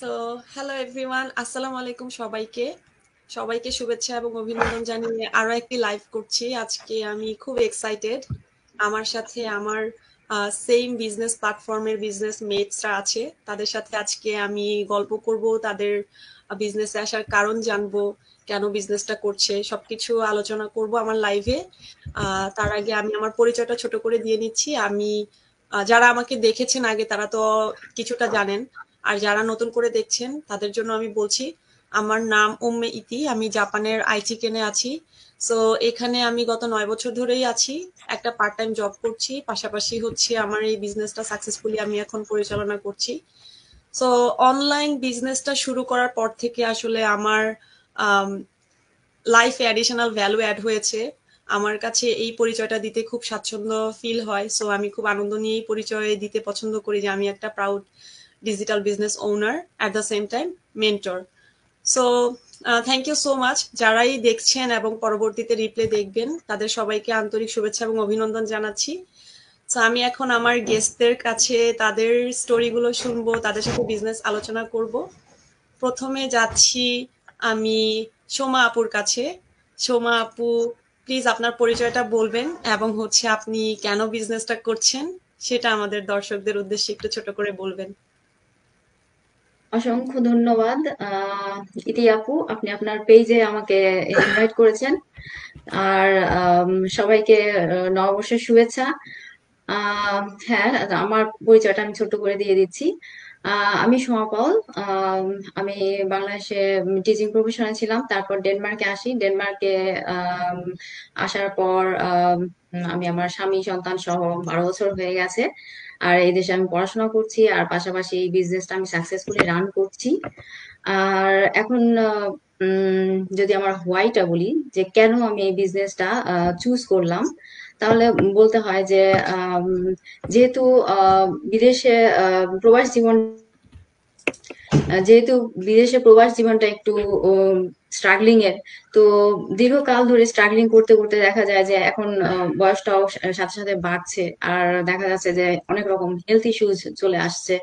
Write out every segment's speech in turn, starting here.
So hello everyone, আসসালামু আলাইকুম সবাইকে। সবাইকে শুভেচ্ছা এবং অভিনন্দন জানিয়ে আরো একটি লাইভ করছি। আজকে আমি খুব এক্সাইটেড। আমার সাথে আমার সেম বিজনেস প্ল্যাটফর্মের বিজনেস মেটসরা আছে। তাদের সাথে আজকে আমি গল্প করব, তাদের বিজনেসে আসার কারণ জানবো, কেন বিজনেসটা করছে, সবকিছু আলোচনা করব আমার লাইভে। তার আগে আমি আমার পরিচয়টা ছোট করে দিয়ে নিচ্ছি। আমি যারা আমাকে দেখেছেন আগে তারা তো কিছুটা জানেন, আর যারা নতুন করে দেখছেন তাদের জন্য আমি বলছি, আমার নাম উম্মে ইতি। আমি জাপানের আইচিকেনে আছি। সো এখানে আমি গত 9 বছর ধরেই আছি। একটা পার্ট টাইম জব করছি, পাশাপাশি হচ্ছে আমার এই বিজনেসটা সাকসেসফুলি আমি এখন পরিচালনা করছি। সো অনলাইন বিজনেসটা শুরু করার পর থেকে আসলে আমার লাইফে অ্যাডিশনাল ভ্যালু অ্যাড হয়েছে। আমার কাছে এই পরিচয়টা দিতে খুব স্বাচ্ছন্দ্য ফিল হয়। সো আমি খুব আনন্দ নিয়ে এই পরিচয় দিতে পছন্দ করি যে আমি একটা proud digital business owner, at the same time mentor. So thank you so much যারাই দেখছেন এবং পরবর্তীতে রিপ্লে দেখবেন, তাদের সবাইকে আন্তরিক শুভেচ্ছা এবং অভিনন্দন জানাচ্ছি। তো আমি এখন আমার গেস্টদের কাছে তাদের স্টোরিগুলো শুনবো, তাদের সাথে বিজনেস আলোচনা করব। প্রথমে যাচ্ছি আমি সোমা আপুর কাছে। সোমা আপু, প্লিজ আপনার পরিচয়টা বলবেন এবং হচ্ছে আপনি কেন বিজনেসটা করছেন সেটা আমাদের দর্শকদের উদ্দেশ্যে একটু ছোট করে বলবেন। অসংখ্য ধন্যবাদ ইতি আপু, আপনি আপনার পেজে আমাকে ইনভাইট করেছেন। আর সবাইকে নববর্ষের শুভেচ্ছা। আহ হ্যাঁ, আমার পরিচয়টা আমি ছোট্ট করে দিয়ে দিচ্ছি। আমি সমাপল। আহ, আমি বাংলাদেশে টিচিং প্রফেশনে ছিলাম, তারপর ডেনমার্কে আসি। ডেনমার্কে আহ, আসার পর আমি আমার স্বামী সন্তান সহ 12 বছর হয়ে গেছে। আর এই দেশে আমি পড়াশোনা করছি, আর পাশাপাশি এই বিজনেসটা আমি সাকসেসফুলি রান করছি। আর এখন যদি আমার হোয়াইটা বলি, যে কেন আমি এই বিজনেসটা চুজ করলাম, তাহলে বলতে হয় যে আম, যেহেতু বিদেশে প্রবাস জীবন যেহেতু বিদেশে প্রবাস জীবনটা একটু স্ট্রাগলিং এর, তো দীর্ঘকাল ধরে স্ট্রাগলিং করতে করতে দেখা যায় যে এখন বয়সটাও সাথে সাথে বাড়ছে, আর দেখা যাচ্ছে যে অনেক রকম হেলথ ইস্যুজ চলে আসছে।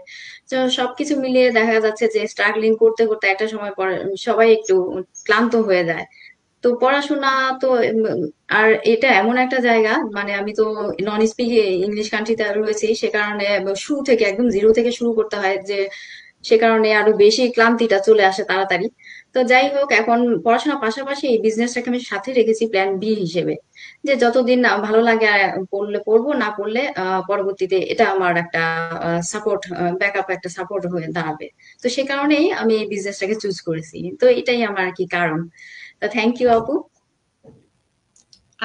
তো সবকিছু মিলিয়ে দেখা যাচ্ছে যে স্ট্রাগলিং করতে করতে একটা সময় পরে সবাই একটু ক্লান্ত হয়ে যায়। তো পড়াশোনা তো আর এটা এমন একটা জায়গা, মানে আমি তো নন স্পিক ইংলিশ কান্ট্রিতে রয়েছি, সে কারণে শুরু থেকে একদম জিরো থেকে শুরু করতে হয়, যে সে কারণে আরো বেশি ক্লান্তিটা চলে আসে তাড়াতাড়ি। তো যাই হোক, এখন পড়াশোনার পাশাপাশি এই বিজনেসটাকে আমি সাথে রেখেছি প্ল্যান বি হিসেবে, যে যতদিন না ভালো লাগে আর পড়লে পড়বো, না পড়লে পরবর্তীতে এটা আমার একটা সাপোর্ট, ব্যাকআপ একটা সাপোর্ট হয়ে দাঁড়াবে। তো সে কারণেই আমি এই বিজনেসটাকে চুজ করেছি। তো এটাই আমার আর কি কারণ। তা থ্যাংক ইউ আপু।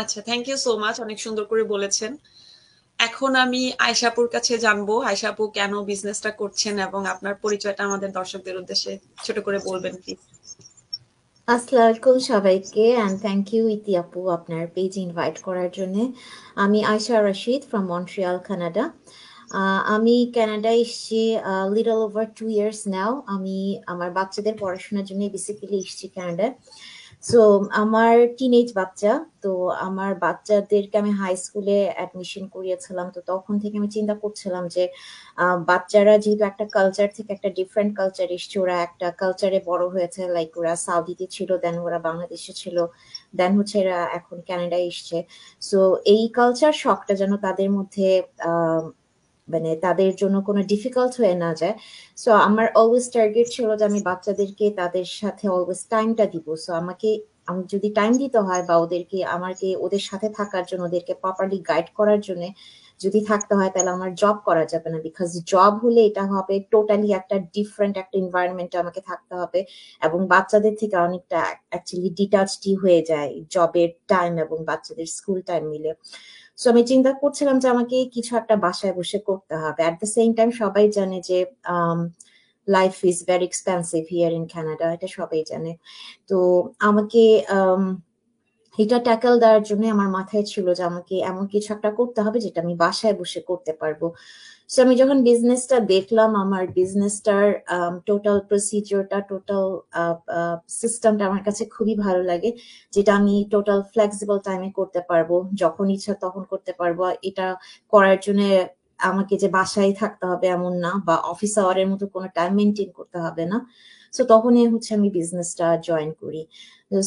আচ্ছা, থ্যাংক ইউ সো মাচ, অনেক সুন্দর করে বলেছেন। এখন আমি আয়শাপুর কাছে জানবো, আয়শাপু কেন বিজনেসটা করছেন এবং আপনার পরিচয়টা আমাদের দর্শকদের উদ্দেশ্যে ছোট করে বলবেন প্লিজ। আসসালামু আলাইকুম সবাইকে, অ্যান্ড থ্যাংক ইউ ইতি আপু আপনার পেজ ইনভাইট করার জন্য। আমি Ayesha Rashid from Montreal, Canada. আমি কানাডায় এসেছি লিটল ওভার 2 ইয়ার্স নাও। আমি আমার বাচ্চাদের পড়াশোনার জন্য বেসিক্যালি এসেছি কানাডায়। সো আমার টিনেজ বাচ্চা, তো আমার বাচ্চাদেরকে আমি হাই স্কুলে অ্যাডমিশন করিয়েছিলাম। তো তখন থেকে আমি চিন্তা করছিলাম যে বাচ্চারা যেহেতু একটা কালচার থেকে একটা ডিফারেন্ট কালচার এসছে, ওরা একটা কালচারে বড় হয়েছে, লাইক ওরা সাউদিতে ছিল, দেন ওরা বাংলাদেশে ছিল, দেন হচ্ছে এরা এখন কানাডায় এসছে। সো এই কালচার শকটা যেন তাদের মধ্যে আহ মানে তাদের জন্য কোনো ডিফিকাল্ট হয়ে না যায়। সো আমার অলওয়েজ টার্গেট ছিল যে আমি বাচ্চাদেরকে তাদের সাথে অলওয়েজ টাইমটা দিব। সো আমি যদি টাইম দিতে হয় বা আমাকে ওদের সাথে থাকার জন্য, ওদেরকে প্রপারলি গাইড করার জন্য যদি থাকতে হয়, তাহলে আমার জব করা যাবে না। বিকজ জব হলে এটা হবে টোটালি একটা ডিফারেন্ট একটা এনভায়রনমেন্টে আমাকে থাকতে হবে, এবং বাচ্চাদের থেকে অনেকটা অ্যাকচুয়ালি ডিটাচডই হয়ে যায় জবের টাইম এবং বাচ্চাদের স্কুল টাইম মিলে। সো আমি চিন্তা করছিলাম যে আমাকে কিছু একটা বাসায় বসে করতে হবে। অ্যাট দ্য সেম টাইম সবাই জানে যে life is very expensive here in Canada, এটা সবাই জানে। তো আমাকে আম, এটা ট্যাকেল দেওয়ার জন্য আমার মাথায় ছিল যে আমাকে এমন কিছু একটা করতে হবে যেটা আমি বাসায় বসে করতে পারবো। সো আমি যখন বিজনেসটা দেখলাম, আমার বিজনেসটার টোটাল প্রসিজিওরটা, টোটাল সিস্টেমটা আমার কাছে খুবই ভালো লাগে, যেটা আমি টোটাল ফ্লেক্সিবল টাইমে করতে পারবো, যখন ইচ্ছা তখন করতে পারবো। এটা করার জন্য আমাকে যে বাসায় থাকতে হবে এমন না, বা অফিস আওয়ারের মতো কোনো টাইম মেনটেন করতে হবে না। সো তখনই হচ্ছে আমি বিজনেসটা জয়েন করি।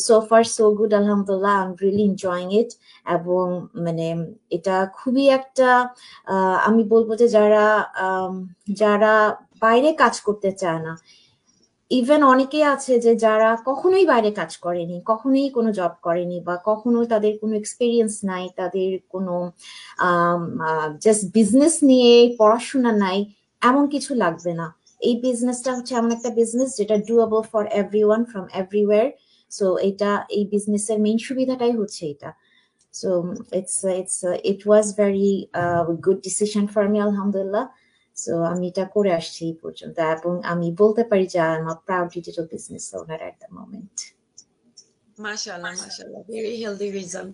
সো ফার সো গুড, আলহামদুলিল্লাহ, I am really enjoying it. এবং মানে এটা খুবই একটা আমি বলবো যে যারা বাইরে কাজ করতে চায় না, ইভেন অনেকেই আছে যে যারা কখনোই বাইরে কাজ করেনি, কখনোই কোনো জব করেনি, বা কখনো তাদের কোনো এক্সপিরিয়েন্স নাই, তাদের কোনো জাস্ট বিজনেস নিয়ে পড়াশোনা নাই, এমন কিছু লাগবে না। এই বিজনেসটা হচ্ছে এমন একটা বিজনেস যেটা doable for everyone from everywhere. So এই বিজনেসের মেইন সুবিধাটাই হচ্ছে এটা। So it was very good decision for me, alhamdulillah. So আমি এটা করে আসছি এই পর্যন্ত, এবং আমি বলতে পারি যে I'm a proud digital business owner at the moment. মাশাআল্লাহ, মাশাআল্লাহ, ভেরি হেলদি রিজন।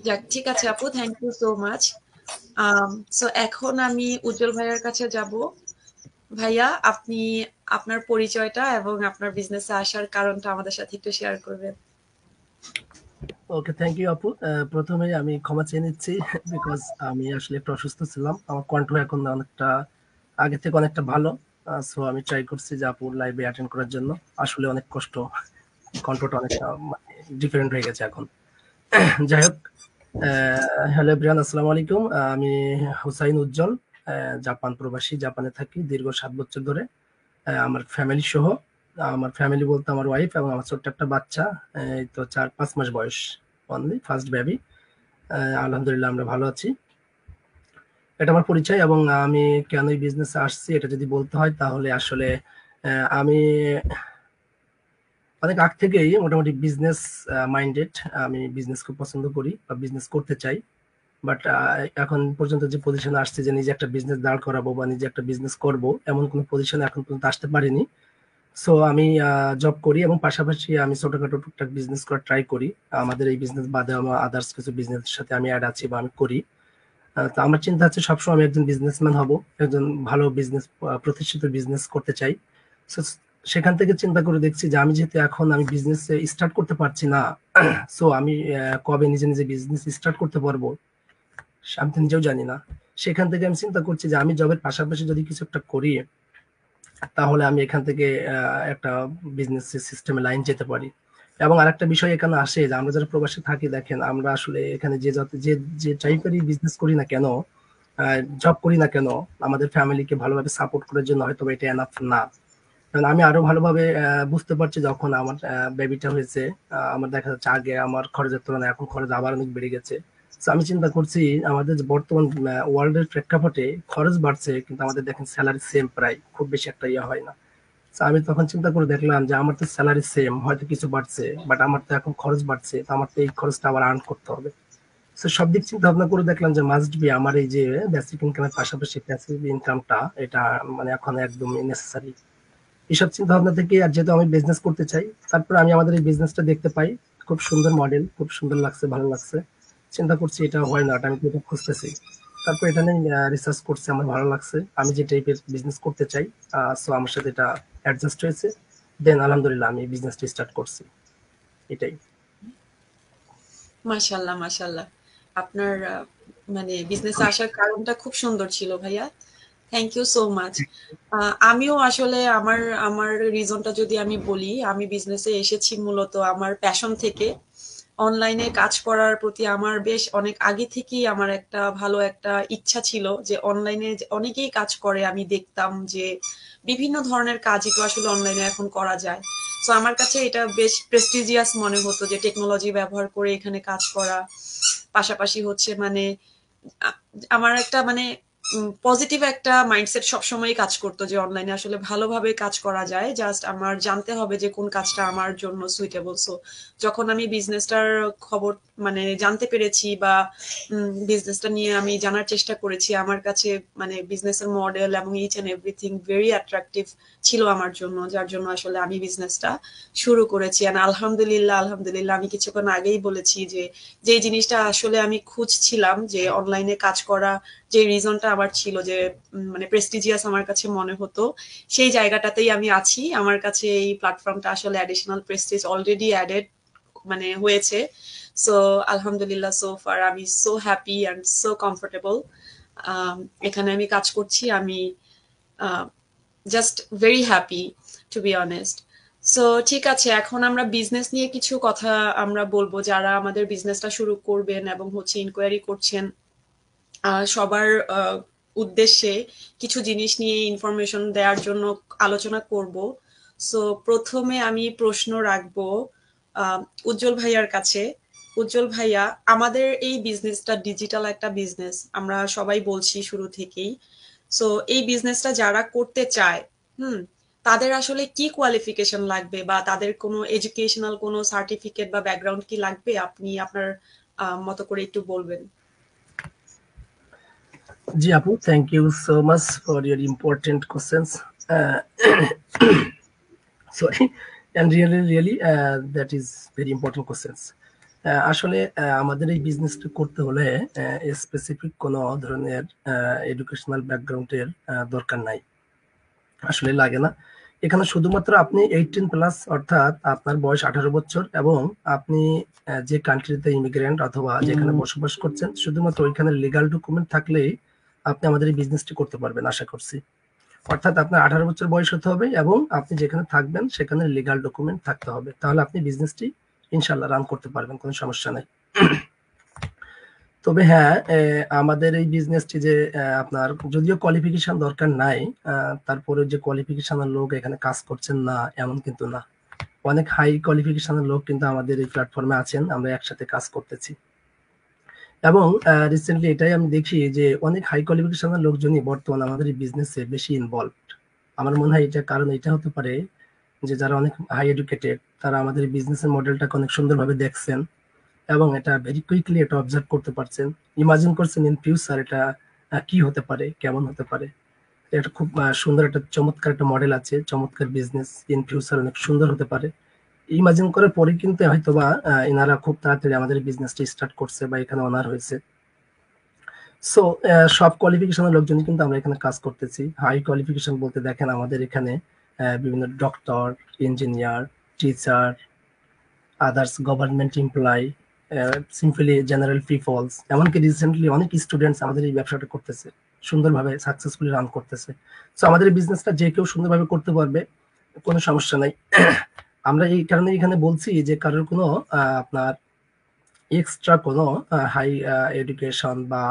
যাক, ঠিক আছে আপু, thank you so much. So এখন আমি উজ্জ্বল ভাইয়ার কাছে যাব। ভাইয়া, আপনি আপনার পরিচয়টা এবং আপনার বিজনেসে আসার কারণটা আমাদের সাথে একটু শেয়ার করবেন। ওকে, থ্যাংক ইউ আপু। প্রথমে আমি ক্ষমা চেয়ে নিচ্ছি, বিকজ আমি আসলে একটু অসুস্থ ছিলাম। আমার কণ্ঠ এখন অনেকটা আগে থেকে অনেকটা ভালো। সো আমি ট্রাই করছি যে আপুর লাইভে অ্যাটেন্ড করার জন্য। আসলে অনেক কষ্ট, কণ্ঠটা অনেকটা ডিফারেন্ট হয়ে গেছে এখন। যাই হোক, হ্যালো এভরিওয়ান, আসসালামু আলাইকুম। আমি হুসাইন উজ্জ্বল, জাপান প্রবাসী, জাপানে থাকি দীর্ঘ 7 বছর ধরে। আমার ফ্যামিলি সহ, আমার ফ্যামিলি বলতে আমার ওয়াইফ এবং আমার ছোট্ট একটা বাচ্চা, এই তো 4-5 মাস বয়স, অনলি ফার্স্ট বেবি। আলহামদুলিল্লাহ আমরা ভালো আছি। এটা আমার পরিচয়। এবং আমি কেন এই বিজনেসে আসছি এটা যদি বলতে হয়, তাহলে আসলে আমি অনেক আগ থেকেই মোটামুটি বিজনেস মাইন্ডেড। আমি বিজনেস খুব পছন্দ করি বা বিজনেস করতে চাই। বাট এখন পর্যন্ত যে পজিশনে আসছে যে নিজে একটা বিজনেস দাঁড় করাবো বা নিজে একটা বিজনেস করব, এমন কোনো পজিশনে এখন পর্যন্ত আসতে পারিনি। সো আমি জব করি এবং পাশাপাশি আমি ছোটখাটো টুকটাক বিজনেস করার ট্রাই করি। আমাদের এই বিজনেস বাদে আমার আদার্স কিছু বিজনেসের সাথে আমি অ্যাড আছি বা আমি করি। তো আমার চিন্তা হচ্ছে সবসময় আমি একজন বিজনেসম্যান হব, একজন ভালো বিজনেস, প্রতিষ্ঠিত বিজনেস করতে চাই। So, সেখান থেকে চিন্তা করে দেখছি যে আমি যেহেতু এখন আমি বিজনেস স্টার্ট করতে পারছি না, সো আমি কবে নিজে নিজে বিজনেস স্টার্ট করতে পারবো আমি তো নিজেও জানি না। সেখান থেকে আমি চিন্তা করছি যে আমি জবের পাশাপাশি যদি কিছু একটা করি, তাহলে আমি এখান থেকে একটা বিজনেস সিস্টেমে লাইন যেতে পারি। এবং আরেকটা বিষয় এখানে আসে যে আমরা যারা প্রবাসে থাকি, দেখেন আমরা আসলে এখানে যে টাইপেরই বিজনেস করি না কেন, জব করি না কেন, আমাদের ফ্যামিলিকে ভালোভাবে সাপোর্ট করার জন্য হয়তো এটা এনাফ না। কারণ আমি আরো ভালোভাবে বুঝতে পারছি যখন আমার বেবিটা হয়েছে। আমার দেখা যাচ্ছে আগে আমার খরচের তুলনায় এখন খরচ আবার অনেক বেড়ে গেছে। তো আমি চিন্তা করছি আমাদের যে বর্তমান ওয়ার্ল্ডের প্রেক্ষাপটে খরচ বাড়ছে, কিন্তু আমাদের দেখেন স্যালারি সেম, প্রায় খুব বেশি একটা ইয়ে হয় না। তো আমি তখন চিন্তা করে দেখলাম যে আমার তো স্যালারি সেম, হয়তো কিছু বাড়ছে, বাট আমার তো এখন খরচ বাড়ছে, তো আমার তো এই খরচটা আবার আর্ন করতে হবে। তো সব দিক চিন্তা ভাবনা করে দেখলাম যে মাস্ট বি আমার এই যে বেসিক ইনকামের পাশাপাশি প্যাসিভ ইনকামটা, এটা মানে এখন একদম নেসেসারি। এইসব চিন্তা ভাবনা থেকে, আর যেহেতু আমি বিজনেস করতে চাই, তারপর আমি আমাদের এই বিজনেসটা দেখতে পাই, খুব সুন্দর মডেল, খুব সুন্দর লাগছে, ভালো লাগছে। চিন্তা করছি এটা হয় না, আমি তো এটা খুঁজতেছি। তারপর এটা নিয়ে রিসার্চ করছি, আমার ভালো লাগছে, আমি যে টাইপের বিজনেস করতে চাই। সো আমার সাথে এটা অ্যাডজাস্ট হয়েছে। দেন আলহামদুলিল্লাহ আমি বিজনেসটা স্টার্ট করছি। এটাই। মাশাআল্লাহ, মাশাআল্লাহ, আপনার মানে বিজনেসে আসার কারণটা খুব সুন্দর ছিল ভাইয়া। Thank you so much. আমিও আসলে আমার আমার রিজনটা যদি আমি বলি, আমি বিজনেসে এসেছি মূলত আমার প্যাশন থেকে। অনলাইনে কাজ করার প্রতি আমার বেশ অনেক আগে থেকেই আমার একটা ভালো একটা ইচ্ছা ছিল যে অনলাইনে অনেকেই কাজ করে, আমি দেখতাম যে বিভিন্ন ধরনের কাজই তো আসলে অনলাইনে এখন করা যায়। তো আমার কাছে এটা বেশ প্রেস্টিজিয়াস মনে হতো যে টেকনোলজি ব্যবহার করে এখানে কাজ করা। পাশাপাশি হচ্ছে মানে আমার একটা মানে পজিটিভ একটা মাইন্ডসেট সবসময় কাজ করতো যে অনলাইনে আসলে ভালোভাবে কাজ করা যায়, জাস্ট আমার জানতে হবে যে কোন কাজটা আমার জন্য সুইটেবল। সো যখন আমি বিজনেসটার খবর মানে জানতে পেরেছি বা বিজনেসটা নিয়ে আমি জানার চেষ্টা করেছি, আমার কাছে মানে বিজনেসের মডেল এবং each and everything very attractive ছিল আমার জন্য, যার জন্য আসলে আমি বিজনেসটা শুরু করেছি। আর আলহামদুলিল্লাহ, আলহামদুলিল্লাহ, আমি কিছুক্ষণ আগেই বলেছি যে যে জিনিসটা আসলে আমি খুঁজছিলাম, যে অনলাইনে কাজ করা, যে রিজনটা আমার ছিল যে মানে প্রেস্টিজিয়াস আমার কাছে মনে হতো, সেই জায়গাটাতেই আমি আছি। আমার কাছে এই প্ল্যাটফর্মটা আসলে অ্যাডিশনাল প্রেস্টিজ অলরেডি অ্যাডেড মানে হয়েছে। সো আলহামদুলিল্লাহ, সো ফার আমি so happy and so comfortable. এখানে আমি কাজ করছি। আমি just very happy to be honest. So ঠিক আছে, এখন আমরা বিজনেস নিয়ে কিছু কথা আমরা বলবো। যারা আমাদের বিজনেসটা শুরু করবেন এবং হচ্ছে ইনকোয়ারি করছেন, সবার উদ্দেশ্যে কিছু জিনিস নিয়ে ইনফরমেশন দেওয়ার জন্য আলোচনা করব। সো প্রথমে আমি প্রশ্ন রাখবো উজ্জ্বল ভাইয়ার কাছে। উজ্জ্বল ভাইয়া, আমাদের এই বিজনেসটা ডিজিটাল একটা বিজনেস, আমরা সবাই বলছি শুরু থেকেই। সো এই বিজনেসটা যারা করতে চায়, তাদের আসলে কি কোয়ালিফিকেশন লাগবে, বা তাদের কোনো এডুকেশনাল কোনো সার্টিফিকেট বা ব্যাকগ্রাউন্ড কি লাগবে, আপনি আপনার মতো করে একটু বলবেন। জি আপু, thank you so much for your important questions. Sorry, and really that is very important questions. আসলে আমাদের এই বিজনেসটা করতে হলে স্পেসিফিক কোনো ধরনের এডুকেশনাল ব্যাকগ্রাউন্ডের দরকার নাই, আসলে লাগে না। এখানে শুধুমাত্র আপনি 18+ অর্থাৎ আপনার বয়স 18 বছর এবং আপনি যে কান্ট্রিতে ইমিগ্রেন্ট অথবা যেখানে বসবাস করছেন, শুধুমাত্র ওইখানে লিগাল ডকুমেন্ট থাকলেই আপনি আমাদের এই বিজনেসটি করতে পারবেন আশা করছি। অর্থাৎ আপনার 18 বছর বয়স হতে হবে এবং আপনি যেখানে থাকবেন সেখানে লিগাল ডকুমেন্ট থাকতে হবে, তাহলে আপনি বিজনেসটি ইনশাল্লাহ রান করতে পারবেন, কোনো সমস্যা নেই। তবে হ্যাঁ, আমাদের এই বিজনেসটি যে আপনার যদিও কোয়ালিফিকেশন দরকার নাই, তারপরে যে কোয়ালিফিকেশনের লোক এখানে কাজ করছেন না এমন কিন্তু না। অনেক হাই কোয়ালিফিকেশনের লোক কিন্তু আমাদের এই প্ল্যাটফর্মে আছেন, আমরা একসাথে কাজ করতেছি। এবং রিসেন্টলি এটাই আমি দেখি যে অনেক হাই কোয়ালিফিকেশনের লোকজনই বর্তমানে আমাদের এই বিজনেসে বেশি ইনভলভড। আমার মনে হয় এটা কারণ এটা হতে পারে যে যারা অনেক হাই এডুকেটেড তারা আমাদের বিজনেসের মডেলটাকে অনেক সুন্দরভাবে দেখছেন এবং এটা ভেরি কুইকলি এটা অবজার্ভ করতে পারছেন, ইমাজিন করছেন ইন ফিউচার এটা কি হতে পারে, কেমন হতে পারে। এটা খুব সুন্দর একটা চমৎকার একটা মডেল আছে, চমৎকার বিজনেস ইন ফিউচার অনেক সুন্দর হতে পারে। ইমাজিন করার পরে কিন্তু হয়তোবা এনারা খুব তাড়াতাড়ি আমাদের বিজনেসটা স্টার্ট করছে বা এখানে ওনার হয়েছে। সো সব কোয়ালিফিকেশনের লোকজনই কিন্তু আমরা এখানে কাজ করতেছি। হাই কোয়ালিফিকেশন বলতে দেখেন আমাদের এখানে বিভিন্ন doctor, engineer, teacher, others government employ, simply general peoples, এমনকি রিসেন্টলি অনেক স্টুডেন্টস আমাদের এই ব্যবসাটা করতেছে, সুন্দরভাবে সাকসেসফুলি রান করতেছে। সো আমাদের এই বিজনেসটা যে কেউ সুন্দরভাবে করতে পারবে, কোনো সমস্যা নাই। আমরা এই কারণে এখানে বলছি যে কারোর কোনো আপনার এক্সট্রা কোনো হাই এডুকেশন বা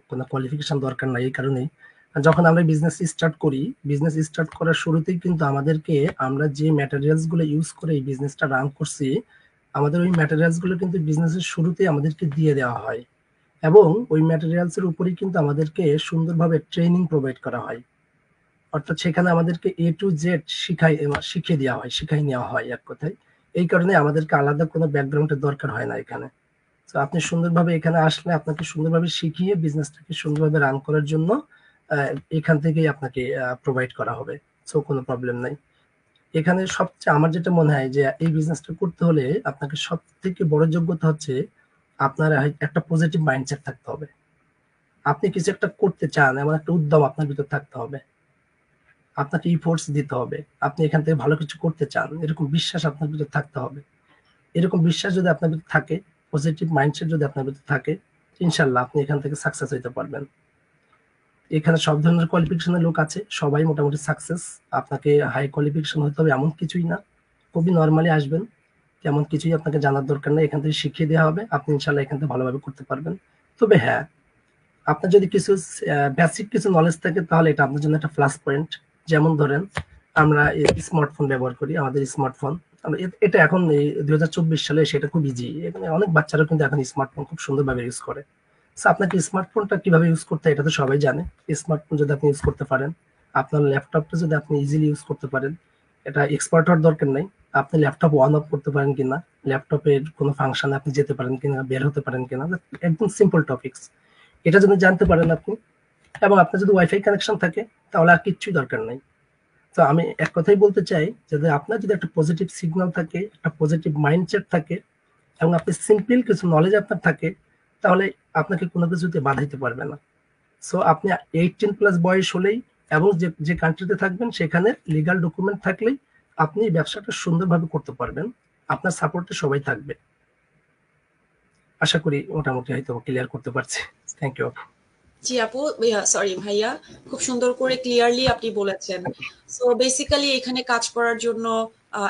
কোনো কোয়ালিফিকেশন দরকার নাই। এই কারণেই যখন আমরা বিজনেস স্টার্ট করি, বিজনেস স্টার্ট করার শুরুতেই কিন্তু আমাদেরকে আমরা যে ম্যাটেরিয়ালস গুলো ইউজ করে এই বিজনেসটা রান করছি, আমাদের ওই ম্যাটেরিয়ালস গুলো কিন্তু বিজনেসের শুরুতেই আমাদেরকে দিয়ে দেওয়া হয় এবং ওই ম্যাটেরিয়ালস এর উপরেই কিন্তু আমাদেরকে সুন্দরভাবে ট্রেনিং প্রোভাইড করা হয়। অর্থাৎ সেখানে আমাদেরকে A to Z শিখিয়ে দেওয়া হয়, শিখাই নেওয়া হয় এক কথায়। এই কারণে আমাদেরকে আলাদা কোনো ব্যাকগ্রাউন্ডের দরকার হয় না এখানে। তো আপনি সুন্দরভাবে এখানে আসলে আপনাকে সুন্দরভাবে শিখিয়ে বিজনেসটাকে সুন্দরভাবে রান করার জন্য এখান থেকেই আপনাকে প্রোভাইড করা হবে। সো কোনো প্রবলেম নাই এখানে। সবচেয়ে আমার যেটা মনে হয় যে এই বিজনেসটা করতে হলে আপনাকে সব থেকে বড় যোগ্যতা হচ্ছে আপনার একটা পজিটিভ মাইন্ডসেট থাকতে হবে। আপনি কিছু একটা করতে চান এমন একটা উদ্যম আপনার ভিতর থাকতে হবে, আপনাকে ইফোর্টস দিতে হবে, আপনি এখান থেকে ভালো কিছু করতে চান এরকম বিশ্বাস আপনার ভিতর থাকতে হবে। এরকম বিশ্বাস যদি আপনার ভিতর থাকে, পজিটিভ মাইন্ডসেট যদি আপনার ভিতর থাকে, ইনশাল্লাহ আপনি এখান থেকে সাকসেস হইতে পারবেন। এখানে সব ধরনের কোয়ালিফিকেশনের লোক আছে, সবাই মোটামুটি সাকসেস। আপনাকে হাই কোয়ালিফিকেশন হতে হবে এমন কিছুই না, খুবই নর্মালি আসবেন, তেমন কিছুই আপনাকে জানার দরকার নেই, এখান থেকে শিখিয়ে দেওয়া হবে, আপনি ইনশাল্লাহ এখান থেকে ভালোভাবে করতে পারবেন। তবে হ্যাঁ, আপনার যদি কিছু বেসিক কিছু নলেজ থাকে তাহলে এটা আপনার জন্য একটা প্লাস পয়েন্ট। যেমন ধরেন আমরা স্মার্টফোন ব্যবহার করি, আমাদের স্মার্টফোন এটা এখন এই 2024 সালে সেটা খুব ইজি, এখানে অনেক বাচ্চারা কিন্তু এখন স্মার্টফোন খুব সুন্দরভাবে ইউজ করে। সো আপনাকে স্মার্টফোনটা কিভাবে ইউজ করতে হয় এটা তো সবাই জানে। স্মার্টফোন যদি আপনি ইউজ করতে পারেন, আপনার ল্যাপটপটা যদি আপনি ইজিলি ইউজ করতে পারেন, এটা এক্সপার্ট হওয়ার দরকার নেই। আপনি ল্যাপটপ অন অফ করতে পারেন কিনা, ল্যাপটপের কোনো ফাংশনে আপনি যেতে পারেন কিনা, বের হতে পারেন কিনা, একদম সিম্পল টপিকস। এটা যদি জানতে পারেন আপনি, এবং আপনার যদি ওয়াইফাই কানেকশন থাকে তাহলে আর কিচ্ছুই দরকার নাই। তো আমি এক কথাই বলতে চাই যে আপনার যদি একটা পজিটিভ সিগন্যাল থাকে, একটা পজিটিভ মাইন্ডসেট থাকে এবং আপনি সিম্পল কিছু নলেজ আপনার থাকে, তাহলে আপনাকে কোনো কিছুতে বাধা দিতে পারবে না। সো আপনি 18+ বয়স হলেই এবং যে কান্ট্রিতে থাকবেন সেখানে লিগাল ডকুমেন্ট থাকলেই আপনি ব্যবসাটা সুন্দরভাবে করতে পারবেন, আপনার সাপোর্টে সবাই থাকবে। আশা করি মোটামুটি হয়তো ক্লিয়ার করতে পারছি। Thank you. জি আপু, সরি ভাইয়া, খুব সুন্দর করে ক্লিয়ারলি আপনি বলেছেন। সো বেসিক্যালি এখানে কাজ করার জন্য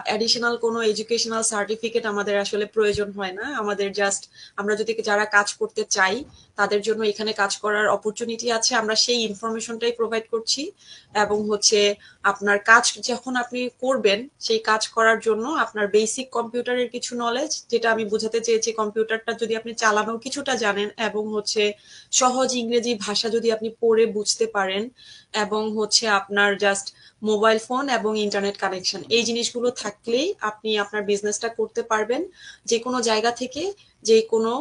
অ্যাডিশনাল কোনো এডুকেশনাল সার্টিফিকেট আমাদের আসলে প্রয়োজন হয় না। আমাদের জাস্ট আমরা যদি যারা কাজ করতে চাই তাদের জন্য এখানে কাজ করার অপরচুনিটি আছে, আমরা সেই ইনফরমেশনটাই প্রোভাইড করছি। এবং হচ্ছে আপনার কাজ যখন আপনি করবেন, সেই কাজ করার জন্য আপনার বেসিক কম্পিউটারের কিছু নলেজ, যেটা আমি বোঝাতে চেয়েছি, কম্পিউটারটা যদি আপনি চালানো কিছুটা জানেন এবং হচ্ছে সহজ ইংরেজি ভাষা যদি আপনি পড়ে বুঝতে পারেন, এবং হচ্ছে আপনার জাস্ট মোবাইল ফোন এবং ইন্টারনেট কানেকশন, এই জিনিসগুলো থাকলেই আপনি আপনার বিজনেসটা করতে পারবেন। যে কোনো জায়গা থেকে যে কোনো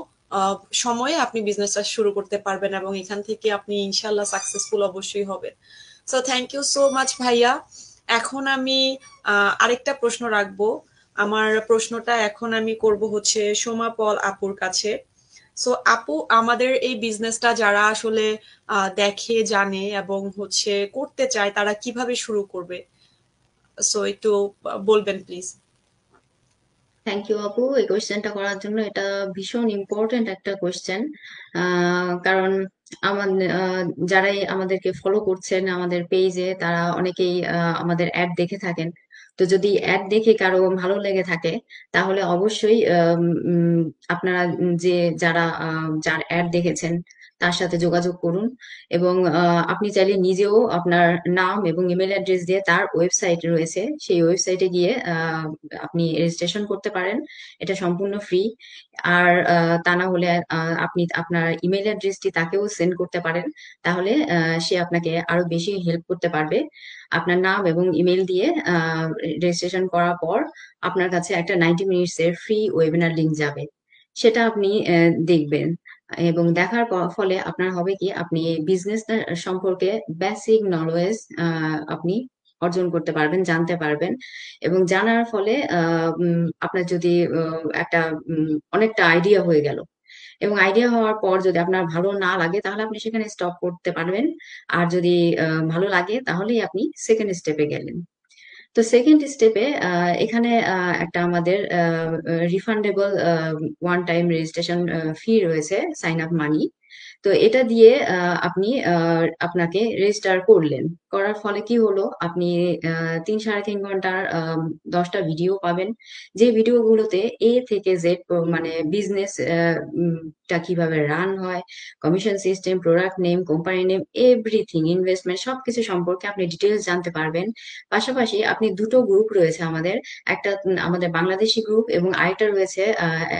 সময়ে আপনি বিজনেসটা শুরু করতে পারবেন এবং এখান থেকে আপনি ইনশাল্লাহ সাকসেসফুল অবশ্যই হবেন। So thank you so much ভাইয়া। এখন আমি আরেকটা প্রশ্ন রাখবো। আমার প্রশ্নটা এখন আমি করব হচ্ছে সোমা পল আপুর কাছে। সো আপু, আমাদের এই বিজনেসটা যারা আসলে দেখে জানে এবং হচ্ছে করতে চায়, তারা কিভাবে শুরু করবে? সো একটু বলবেন প্লিজ। থ্যাংক ইউ আপু এই কোয়েশ্চেনটা করার জন্য। এটা ভীষণ ইম্পর্টেন্ট একটা কোয়েশ্চেন। কারণ আমাদের যারাই আমাদেরকে ফলো করছেন আমাদের পেজে, তারা অনেকেই আমাদের অ্যাড দেখে থাকেন। তো যদি অ্যাড দেখে কারো ভালো লেগে থাকে, তাহলে অবশ্যই আপনারা যে যারা যার অ্যাড দেখেছেন তার সাথে যোগাযোগ করুন। এবং আপনি চাইলে নিজেও আপনার নাম এবং ইমেল অ্যাড্রেস দিয়ে, তার ওয়েবসাইট রয়েছে, সেই ওয়েবসাইটে গিয়ে আপনি রেজিস্ট্রেশন করতে পারেন। এটা সম্পূর্ণ ফ্রি। আর তা না হলে আপনি আপনার ইমেল অ্যাড্রেসটি তাকেও সেন্ড করতে পারেন। তাহলে সে আপনাকে আরো বেশি হেল্প করতে পারবে। আপনার নাম এবং ইমেল দিয়ে রেজিস্ট্রেশন করার পর আপনার কাছে একটা 90 মিনিটস এর ফ্রি ওয়েবিনার লিংক যাবে। সেটা আপনি দেখবেন। এবং দেখার ফলে আপনার হবে কি, আপনি বিজনেস সম্পর্কে বেসিক নলেজ আপনি অর্জন করতে পারবেন, জানতে পারবেন। এবং জানার ফলে আপনার যদি একটা অনেকটা আইডিয়া হয়ে গেল। এবং আইডিয়া হওয়ার পর যদি আপনার ভালো না লাগে, তাহলে আপনি সেখানে স্টপ করতে পারবেন। আর যদি ভালো লাগে, তাহলেই আপনি সেকেন্ড স্টেপে গেলেন। তো সেকেন্ড স্টেপে এখানে একটা আমাদের refundable one time registration fee রয়েছে, সাইন আপ মানি। তো এটা দিয়ে আপনাকে রেজিস্টার করলেন। করার ফলে কি হলো, আপনি 3 সাড়ে 3 ঘন্টার 10টা ভিডিও পাবেন। যে ভিডিওগুলোতে এ থেকে জেড, মানে বিজনেস টা কিভাবে রান হয়, commission system, product name, company name, everything, investment, সবকিছু সম্পর্কে আপনি ডিটেলস জানতে পারবেন। পাশাপাশি আপনি দুটো গ্রুপ রয়েছে আমাদের, একটা আমাদের বাংলাদেশি গ্রুপ এবং আরেকটা রয়েছে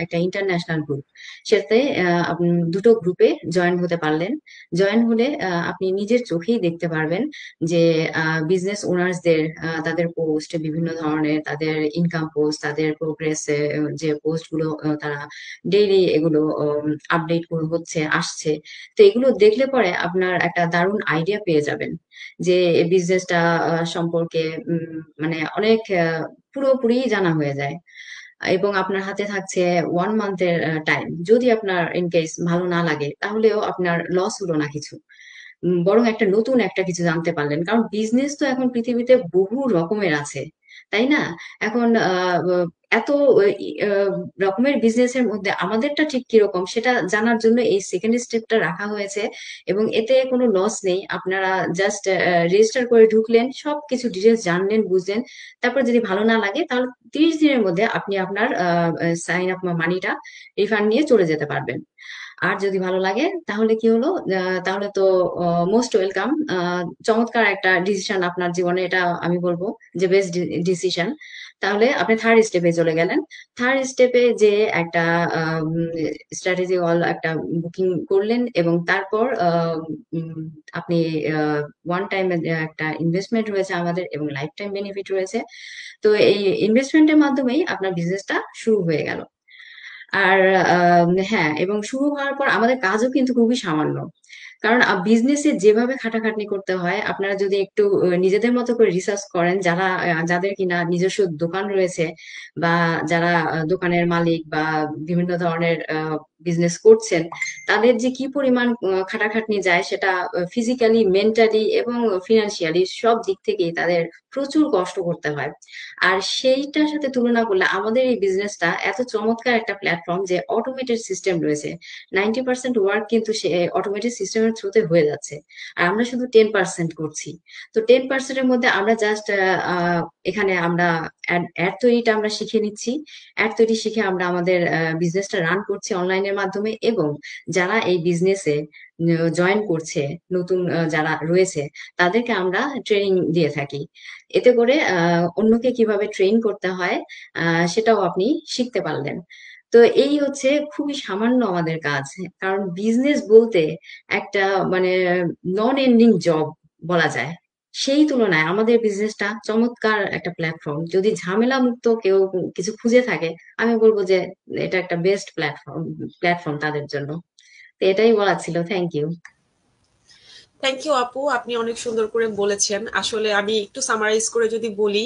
একটা ইন্টারন্যাশনাল গ্রুপ। সেটাতে আপনি দুটো গ্রুপে জয়েন হতে পারলেন। জয়েন হলে আপনি নিজের চোখেই দেখতে পারবেন যে বিজনেস ওনার্সদের তাদের পোস্ট, বিভিন্ন ধরনের তাদের ইনকাম পোস্ট, তাদের প্রোগ্রেস যে পোস্ট গুলো তারা ডেইলি এগুলো আপডেট হচ্ছে, আসছে। তো এগুলো দেখলে পরে আপনার একটা দারুণ আইডিয়া পেয়ে যাবেন যে এই বিজনেসটা সম্পর্কে মানে অনেক পুরোপুরি জানা হয়ে যায়। এবং আপনার হাতে থাকছে 1 মান্থের টাইম। যদি আপনার ইন কেস ভালো না লাগে, তাহলেও আপনার লস হলো না কিছু। বরং একটা নতুন একটা কিছু জানতে পারলেন। কারণ বিজনেস তো এখন পৃথিবীতে বহু রকমের আছে, তাই না? এখন এত আহ, রকমের বিজনেসের মধ্যে আমাদেরটা ঠিক কিরকম সেটা জানার জন্য এই সেকেন্ড স্টেপটা রাখা হয়েছে। এবং এতে কোনো লস নেই। আপনারা জাস্ট রেজিস্টার করে ঢুকলেন, সবকিছু ডিটেলস জানলেন, বুঝলেন। তারপর যদি ভালো না লাগে, তাহলে 30 দিনের মধ্যে আপনি আপনার সাইন আপ মানিটা রিফান্ড নিয়ে চলে যেতে পারবেন। আর যদি ভালো লাগে, তাহলে কি হলো, তাহলে তো মোস্ট ওয়েলকাম। চমৎকার একটা ডিসিশন আপনার জীবনে, এটা আমি বলবো যে বেস্ট ডিসিশন। তাহলে আপনি থার্ড স্টেপে চলে গেলেন। থার্ড স্টেপে যে একটা স্ট্র্যাটেজি অল একটা বুকিং করলেন। এবং তারপর আপনি ওয়ান টাইম একটা ইনভেস্টমেন্ট রয়েছে আমাদের, এবং লাইফ টাইম বেনিফিট রয়েছে। তো এই ইনভেস্টমেন্টের মাধ্যমেই আপনার বিজনেসটা শুরু হয়ে গেল। আর হ্যাঁ, এবং শুরু হওয়ার পর আমাদের কাজও কিন্তু খুবই সামান্য। কারণ বিজনেসে যেভাবে খাটাখাটনি করতে হয়, আপনারা যদি একটু নিজেদের মতো করে রিসার্চ করেন, যাদের কিনা নিজস্ব দোকান রয়েছে, বা যারা দোকানের মালিক বা বিভিন্ন ধরনের বিজনেস করছেন তাদের যে কি পরিমাণ খাটাখাটনি যায় সেটা ফিজিক্যালি, মেন্টালি এবং ফিনান্সিয়ালি সব দিক থেকেই তাদের প্রচুর কষ্ট করতে হয়। আর সেইটার সাথে তুলনা করলে আমাদের এই বিজনেসটা এত চমৎকার একটা প্ল্যাটফর্ম যে অটোমেটেড সিস্টেম রয়েছে। 90% ওয়ার্ক কিন্তু সে অটোমেটেড সিস্টেমের থ্রুতে হয়ে যাচ্ছে, আর আমরা শুধু 10% করছি। তো 10%-এর মধ্যে আমরা জাস্ট এখানে আমরা অ্যাড তৈরিটা আমরা শিখে নিচ্ছি। অ্যাড তৈরি শিখে আমরা আমাদের বিজনেসটা রান করছি অনলাইনের মাধ্যমে, এবং যারা এই বিজনেসে জয়েন করছে, নতুন যারা রয়েছে তাদেরকে আমরা ট্রেনিং দিয়ে থাকি। এতে করে অন্যকে কিভাবে ট্রেন করতে হয় সেটাও আপনি শিখতে পারলেন। তো এই হচ্ছে খুবই সামান্য আমাদের কাজ, কারণ বিজনেস বলতে একটা মানে নন এন্ডিং জব বলা যায়। সেই তুলনায় আমাদের বিজনেসটা চমৎকার একটা প্ল্যাটফর্ম। যদি ঝামেলা মুক্ত কেউ কিছু খুঁজে থাকে, আমি বলবো যে এটা একটা বেস্ট প্ল্যাটফর্ম তাদের জন্য। তো এটাই বলা ছিল। Thank you. থ্যাংক ইউ আপু, আপনি অনেক সুন্দর করে বলেছেন। আসলে আমি একটু সামারাইজ করে যদি বলি,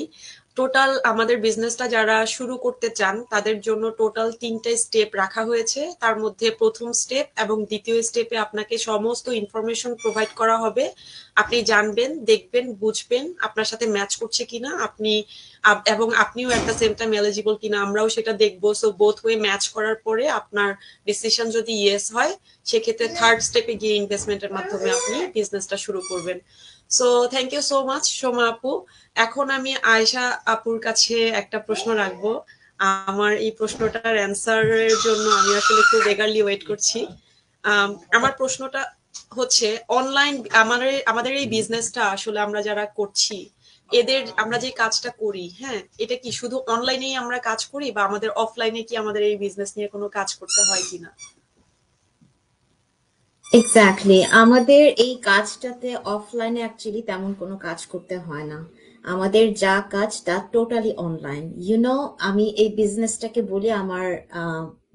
টোটাল আমাদের বিজনেসটা যারা শুরু করতে চান তাদের জন্য টোটাল 3টে স্টেপ রাখা হয়েছে। তার মধ্যে প্রথম স্টেপ এবং দ্বিতীয় স্টেপে আপনাকে সমস্ত ইনফরমেশন প্রোভাইড করা হবে। আপনি জানবেন, দেখবেন, বুঝবেন আপনার সাথে ম্যাচ করছে কিনা, আপনি এবং আপনিও একটা সেম টাইম এলিজিবল কিনা আমরাও সেটা দেখবো। সো বোথ ওয়ে ম্যাচ করার পরে আপনার ডিসিশন যদি ইয়েস হয়, সেক্ষেত্রে থার্ড স্টেপে গিয়ে ইনভেস্টমেন্টের মাধ্যমে আপনি বিজনেসটা শুরু করবেন। So thank you so much Soma আপু। এখন আমি আয়েশা আপুর কাছে একটা প্রশ্ন রাখবো। আমার এই প্রশ্নটার অ্যান্সারের জন্য আমি আসলে খুব এগারলি ওয়েট করছি। আমার প্রশ্নটা হচ্ছে, অনলাইন আমাদের এই বিজনেসটা আসলে আমরা যারা করছি, আমরা যে কাজটা করি, হ্যাঁ, এটা কি শুধু অনলাইনেই আমরা কাজ করি, বা আমাদের অফলাইনে কি আমাদের এই বিজনেস নিয়ে কোনো কাজ করতে হয় কিনা? এক্স্যাক্টলি, আমাদের এই কাজটাতে অফলাইনে অ্যাকচুয়ালি তেমন কোনো কাজ করতে হয় না। আমাদের যা কাজ তা টোটালি অনলাইন। আমি এই বিজনেসটাকে বলি আমার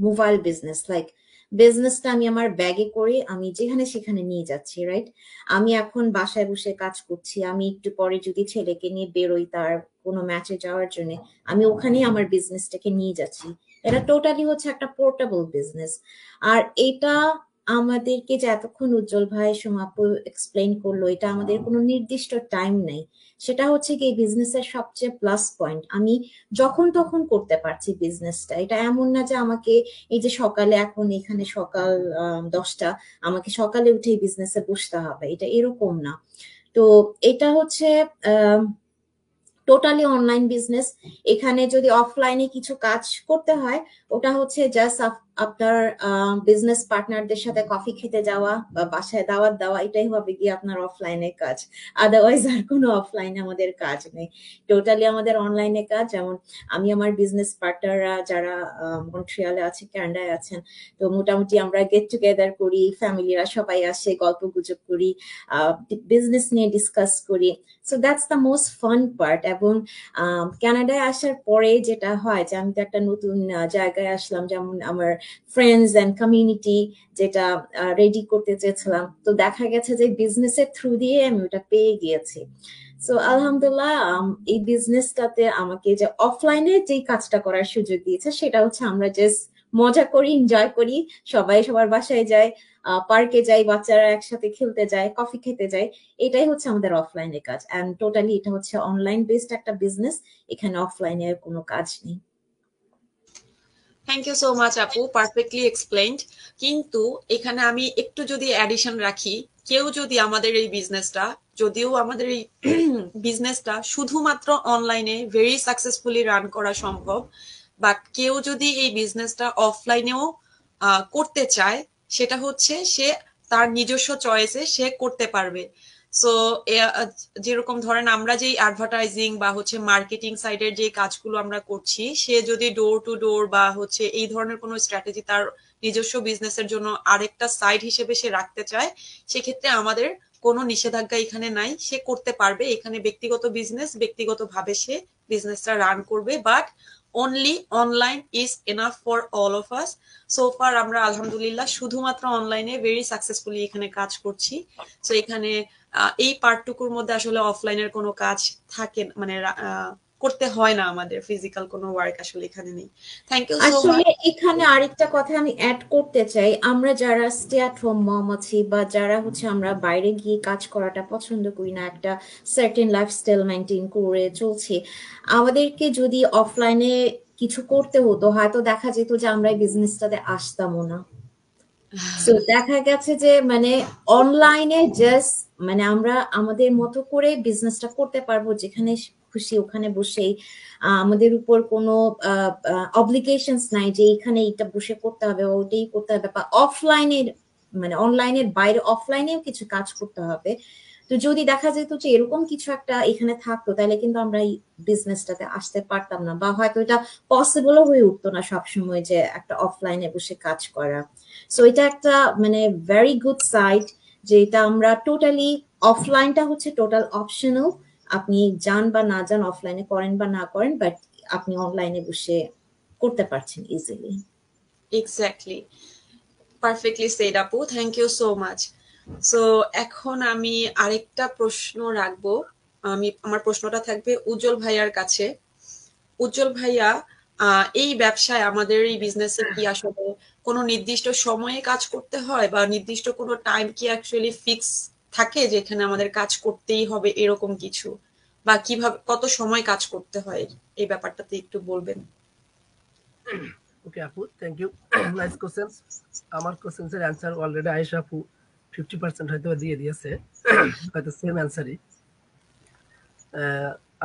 মোবাইল বিজনেস। লাইক বিজনেসটা আমি আমার ব্যাগে করে আমি যেখানে সেখানে নিয়ে যাচ্ছি, রাইট? আমি এখন বাসায় বসে কাজ করছি, আমি একটু পরে যদি ছেলেকে নিয়ে বেরোই তার কোনো ম্যাচে যাওয়ার জন্য, আমি ওখানেই আমার বিজনেসটাকে নিয়ে যাচ্ছি। এটা টোটালি হচ্ছে একটা পোর্টেবল বিজনেস। আর এটা আমাদেরকে যে এতক্ষণ উজ্জ্বল ভাই সোমাপু এক্সপ্লেন করলো, এটা আমাদের কোনো নির্দিষ্ট টাইম নেই। সেটা হচ্ছে কি এই বিজনেসের সবচেয়ে প্লাস পয়েন্ট, আমি যখন তখন করতে পারছি বিজনেসটা। এটা এমন না যে আমাকে এই যে সকালে, এখন এখানে সকাল 10টা, আমাকে সকালে উঠে এই বিজনেসে বসতে হবে, এটা এরকম না। তো এটা হচ্ছে টোটালি অনলাইন বিজনেস। এখানে যদি অফলাইনে কিছু কাজ করতে হয়, ওটা হচ্ছে জাস্ট আপনার বিজনেস পার্টনারদের সাথে কফি খেতে যাওয়া বা বাসায় দাওয়াত দেওয়া, এটাই হবে গিয়ে আপনার অফলাইনে কাজ। আদারওয়াইজ আর কোনো অফলাইনে আমাদের কাজ নেই, টোটালি আমাদের অনলাইনে কাজ। যেমন আমি আমার বিজনেস পার্টনাররা যারা মন্ট্রিয়ালে আছে, কানাডায় আছেন, তো মোটামুটি আমরা গেট টুগেদার করি, ফ্যামিলিরা সবাই আসে, গল্প গুজব করি, বিজনেস নিয়ে ডিসকাস করি। So that's the most fun part. এবং কানাডায় আসার পরে যেটা হয় যে আমি তো একটা নতুন জায়গায় আসলাম, যেমন আমার ফ্রেন্ডস অ্যান্ড কমিউনিটি যেটা রেডি করতে চেয়েছিলাম, তো দেখা গেছে যে বিজনেসের থ্রু দিয়ে আমি ওটা পেয়ে গিয়েছি। সো আলহামদুলিল্লাহ, এই বিজনেসটাতে আমাকে যে অফলাইনে যেই কাজটা করার সুযোগ দিয়েছে, সেটা হচ্ছে আমরা জাস্ট মজা করি, এনজয় করি, সবাই সবার বাসায় যায়, পার্কে যাই, বাচ্চারা একসাথে খেলতে যায়, কফি খেতে যায়। এটাই হচ্ছে আমাদের অফলাইনে কাজ। এন্ড টোটালি এটা হচ্ছে অনলাইন বেসড একটা বিজনেস, এখানে অফলাইনে কোনো কাজ নেই। থ্যাংক ইউ সো মাচ আপু, পারফেক্টলি এক্সপ্লেইনড। কিন্তু এখানে আমি একটু যদি অ্যাডিশন রাখি, কেউ যদি আমাদের এই বিজনেসটা, যদিও আমাদের এই বিজনেসটা শুধুমাত্র অনলাইনে ভেরি সাকসেসফুলি রান করা সম্ভব, বাট কেউ যদি এই বিজনেসটা অফলাইনেও করতে চায়, সেটা হচ্ছে সে তার নিজস্ব চয়েসে সে করতে পারবে। সো যেরকম ধরেন আমরা যেই অ্যাডভার্টাইজিং বা হচ্ছে মার্কেটিং সাইডের যে কাজগুলো আমরা করছি, সে যদি ডোর টু ডোর বা হচ্ছে এই ধরনের কোনো স্ট্র্যাটেজি তার নিজস্ব বিজনেসের জন্য আরেকটা সাইড হিসেবে সে রাখতে চায়, সেক্ষেত্রে আমাদের কোনো নিষেধাজ্ঞা এখানে নাই, সে করতে পারবে। এখানে ব্যক্তিগত বিজনেস, ব্যক্তিগতভাবে সে বিজনেসটা রান করবে, but only online is enough for all of us. So far আমরা আলহামদুলিল্লাহ শুধুমাত্র অনলাইনে ভেরি সাকসেসফুলি এখানে কাজ করছি। সো এখানে এই পার্টটুকুর মধ্যে আসলে অফলাইনের কোনো কাজ থাকে মানে করতে হয় না, আমাদের ফিজিক্যাল কোনো ওয়ার্ক আসলে এখানে নেই। থ্যাংক ইউ সো আসলে মাচ। এখানে আরেকটা কথা আমি অ্যাড করতে চাই, আমরা যারা স্টে অ্যাট হোম মম আছি বা যারা হচ্ছে আমরা বাইরে গিয়ে কাজ করাটা পছন্দ করি না, একটা সার্টেন লাইফস্টাইল মেনটেন করে চলছি, আমাদেরকে যদি অফলাইনে কিছু করতে হতো হয়তো দেখা যেত যে আমরা এই বিজনেসটাতে আসতামও না। সো দেখা গেছে যে মানে অনলাইনে জাস্ট মানে আমরা আমাদের মতো করে বিজনেসটা করতে পারবো, যেখানে খুশি ওখানে বসেই। আমাদের উপর কোনো অব্লিগেশনস নাই যে এখানে এটা বসে করতে হবে বা ওইটাই করতে হবে, বা অফলাইনের মানে অনলাইনের বাইরে অফলাইনেও কিছু কাজ করতে হবে। তো যদি দেখা যেত যে এরকম কিছু একটা এখানে থাকতো, তাহলে কিন্তু আমরা এই বিজনেসটাতে আসতে পারতাম না, বা হয়তো এটা পসিবলও হয়ে উঠতো না সবসময় যে একটা অফলাইনে বসে কাজ করা। সো এটা একটা মানে ভেরি গুড সাইড, যে এটা আমরা টোটালি অফলাইনটা হচ্ছে টোটাল অপশনাল, আপনি যান বা না যান, অফলাইনে করেন বা না করেন, বাট আপনি অনলাইনে বসে করতে পারছেন ইজিলি। এক্স্যাক্টলি, পারফেক্টলি সেড আপু, thank you so much. So এখন আমি আরেকটা প্রশ্ন রাখবো। আমার প্রশ্নটা থাকবে উজ্জ্বল ভাইয়ার কাছে। উজ্জ্বল ভাইয়া, এই ব্যবসায় আমাদের এই বিজনেসে কি আসলে কোনো নির্দিষ্ট সময়ে কাজ করতে হয়, বা নির্দিষ্ট কোনো টাইম কি অ্যাকচুয়ালি ফিক্স থাকে যেখানে আমাদের কাজ করতেই হবে এরকম কিছু, বা কিভাবে কত সময় কাজ করতে হয়, এই ব্যাপারটাতে একটু বলবেন? ওকে আপু, থ্যাংক ইউ, নাইস কোশ্চেন্স। আমার কোশ্চেন্স এর অ্যান্সার অলরেডি আয়েশা আপু 50% হয়তো দিয়ে দিয়েছে, হয়তো সেম অ্যান্সারই।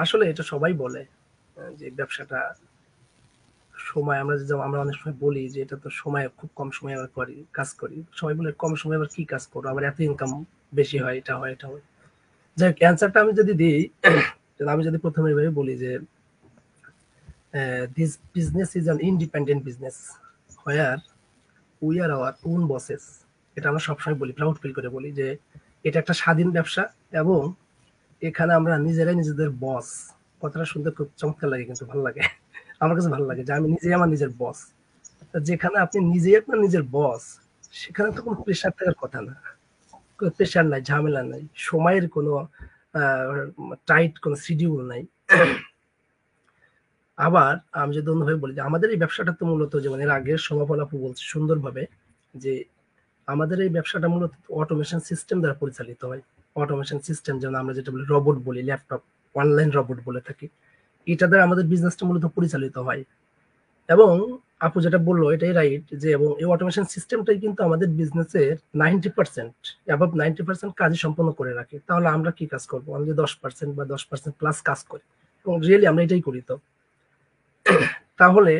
আসলে এটা সবাই বলে যে ব্যবসাটা সময়, আমরা অনেক সময় বলি যে এটা তো সময়, খুব কম সময় আমরা কাজ করি। সবাই বলে কম সময় আবার কি কাজ করবো, আবার এত ইনকাম বেশি হয়, এটা হয় এটা হয়। যাই হোক, অ্যান্সারটা আমি যদি দিই, আমি যদি প্রথমে এভাবে বলি যে this business is an independent business where we are our own buses. এটা আমরা সবসময় বলি, প্রাউড ফিল করে বলি যে এটা একটা স্বাধীন ব্যবসা, এবং এখানে আমরা নিজেরাই নিজেদের বস। কথাটা শুনতে খুব চমৎকার লাগে, কিন্তু ভালো লাগে, আমার কাছে ভালো লাগে যে আমি নিজেই আমার নিজের বস। যেখানে আপনি নিজেই আপনার নিজের বস, সেখানে তো কোনো প্রেশার থাকার কথা না, কোনো প্রেশার নাই, ঝামেলা নাই, সময়ের কোনো টাইট কোনো শিডিউল নাই। আবার আমি যদি অন্যভাবে বলি যে আমাদের এই ব্যবসাটা তো মূলত, যেমন এর আগে সমাপন আপু বলছে সুন্দরভাবে, যে আমাদের এই ব্যবসাটা মূলত অটোমেশন সিস্টেম দ্বারা পরিচালিত হয়। অটোমেশন সিস্টেম, যেমন আমরা যেটা বলি রোবট বলি, ল্যাপটপ, অনলাইন রোবট বলে থাকি, এটা দ্বারা আমাদের বিজনেসটা মূলত পরিচালিত হয়। এবং আপু যেটা বললো এটাই রাইট, যে এবং এই অটোমেশন সিস্টেমটাই কিন্তু আমাদের বিজনেসের 90% অ্যাবাভ 90% কাজই সম্পন্ন করে রাখে। তাহলে আমরা কি কাজ করবো? আমরা 10% বা 10% প্লাস কাজ করি, এবং রিয়েলি আমরা এটাই করি। তো তাহলে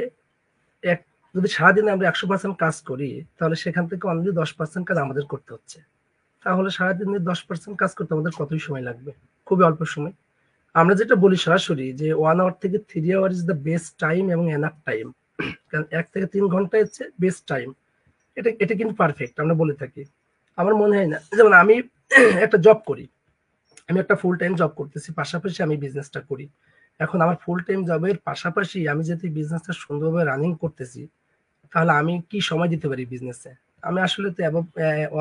এক যদি সারাদিনে আমরা 100% কাজ করি, তাহলে সেখান থেকে অনলি 10% কাজ আমাদের করতে হচ্ছে। তাহলে সারাদিনে 10% কাজ করতে আমাদের কতই সময় লাগবে? খুবই অল্প সময়। আমরা যেটা বলি সরাসরি যে 1 আওয়ার থেকে 3 hour is the best time এবং এনাফ টাইম। কারণ 1 থেকে 3 ঘন্টা হচ্ছে বেস্ট টাইম। এটা এটা কিন্তু পারফেক্ট আমরা বলে থাকি। আমার মনে হয় না, যেমন আমি একটা জব করি, আমি একটা ফুল টাইম জব করতেছি, পাশাপাশি আমি বিজনেসটা করি। এখন আমার ফুল টাইম জবের পাশাপাশি আমি যদি বিজনেসটা সুন্দরভাবে রানিং করতেছি, তাহলে আমি কি সময় দিতে পারি বিজনেসে? আমি আসলে তো অ্যাবাভ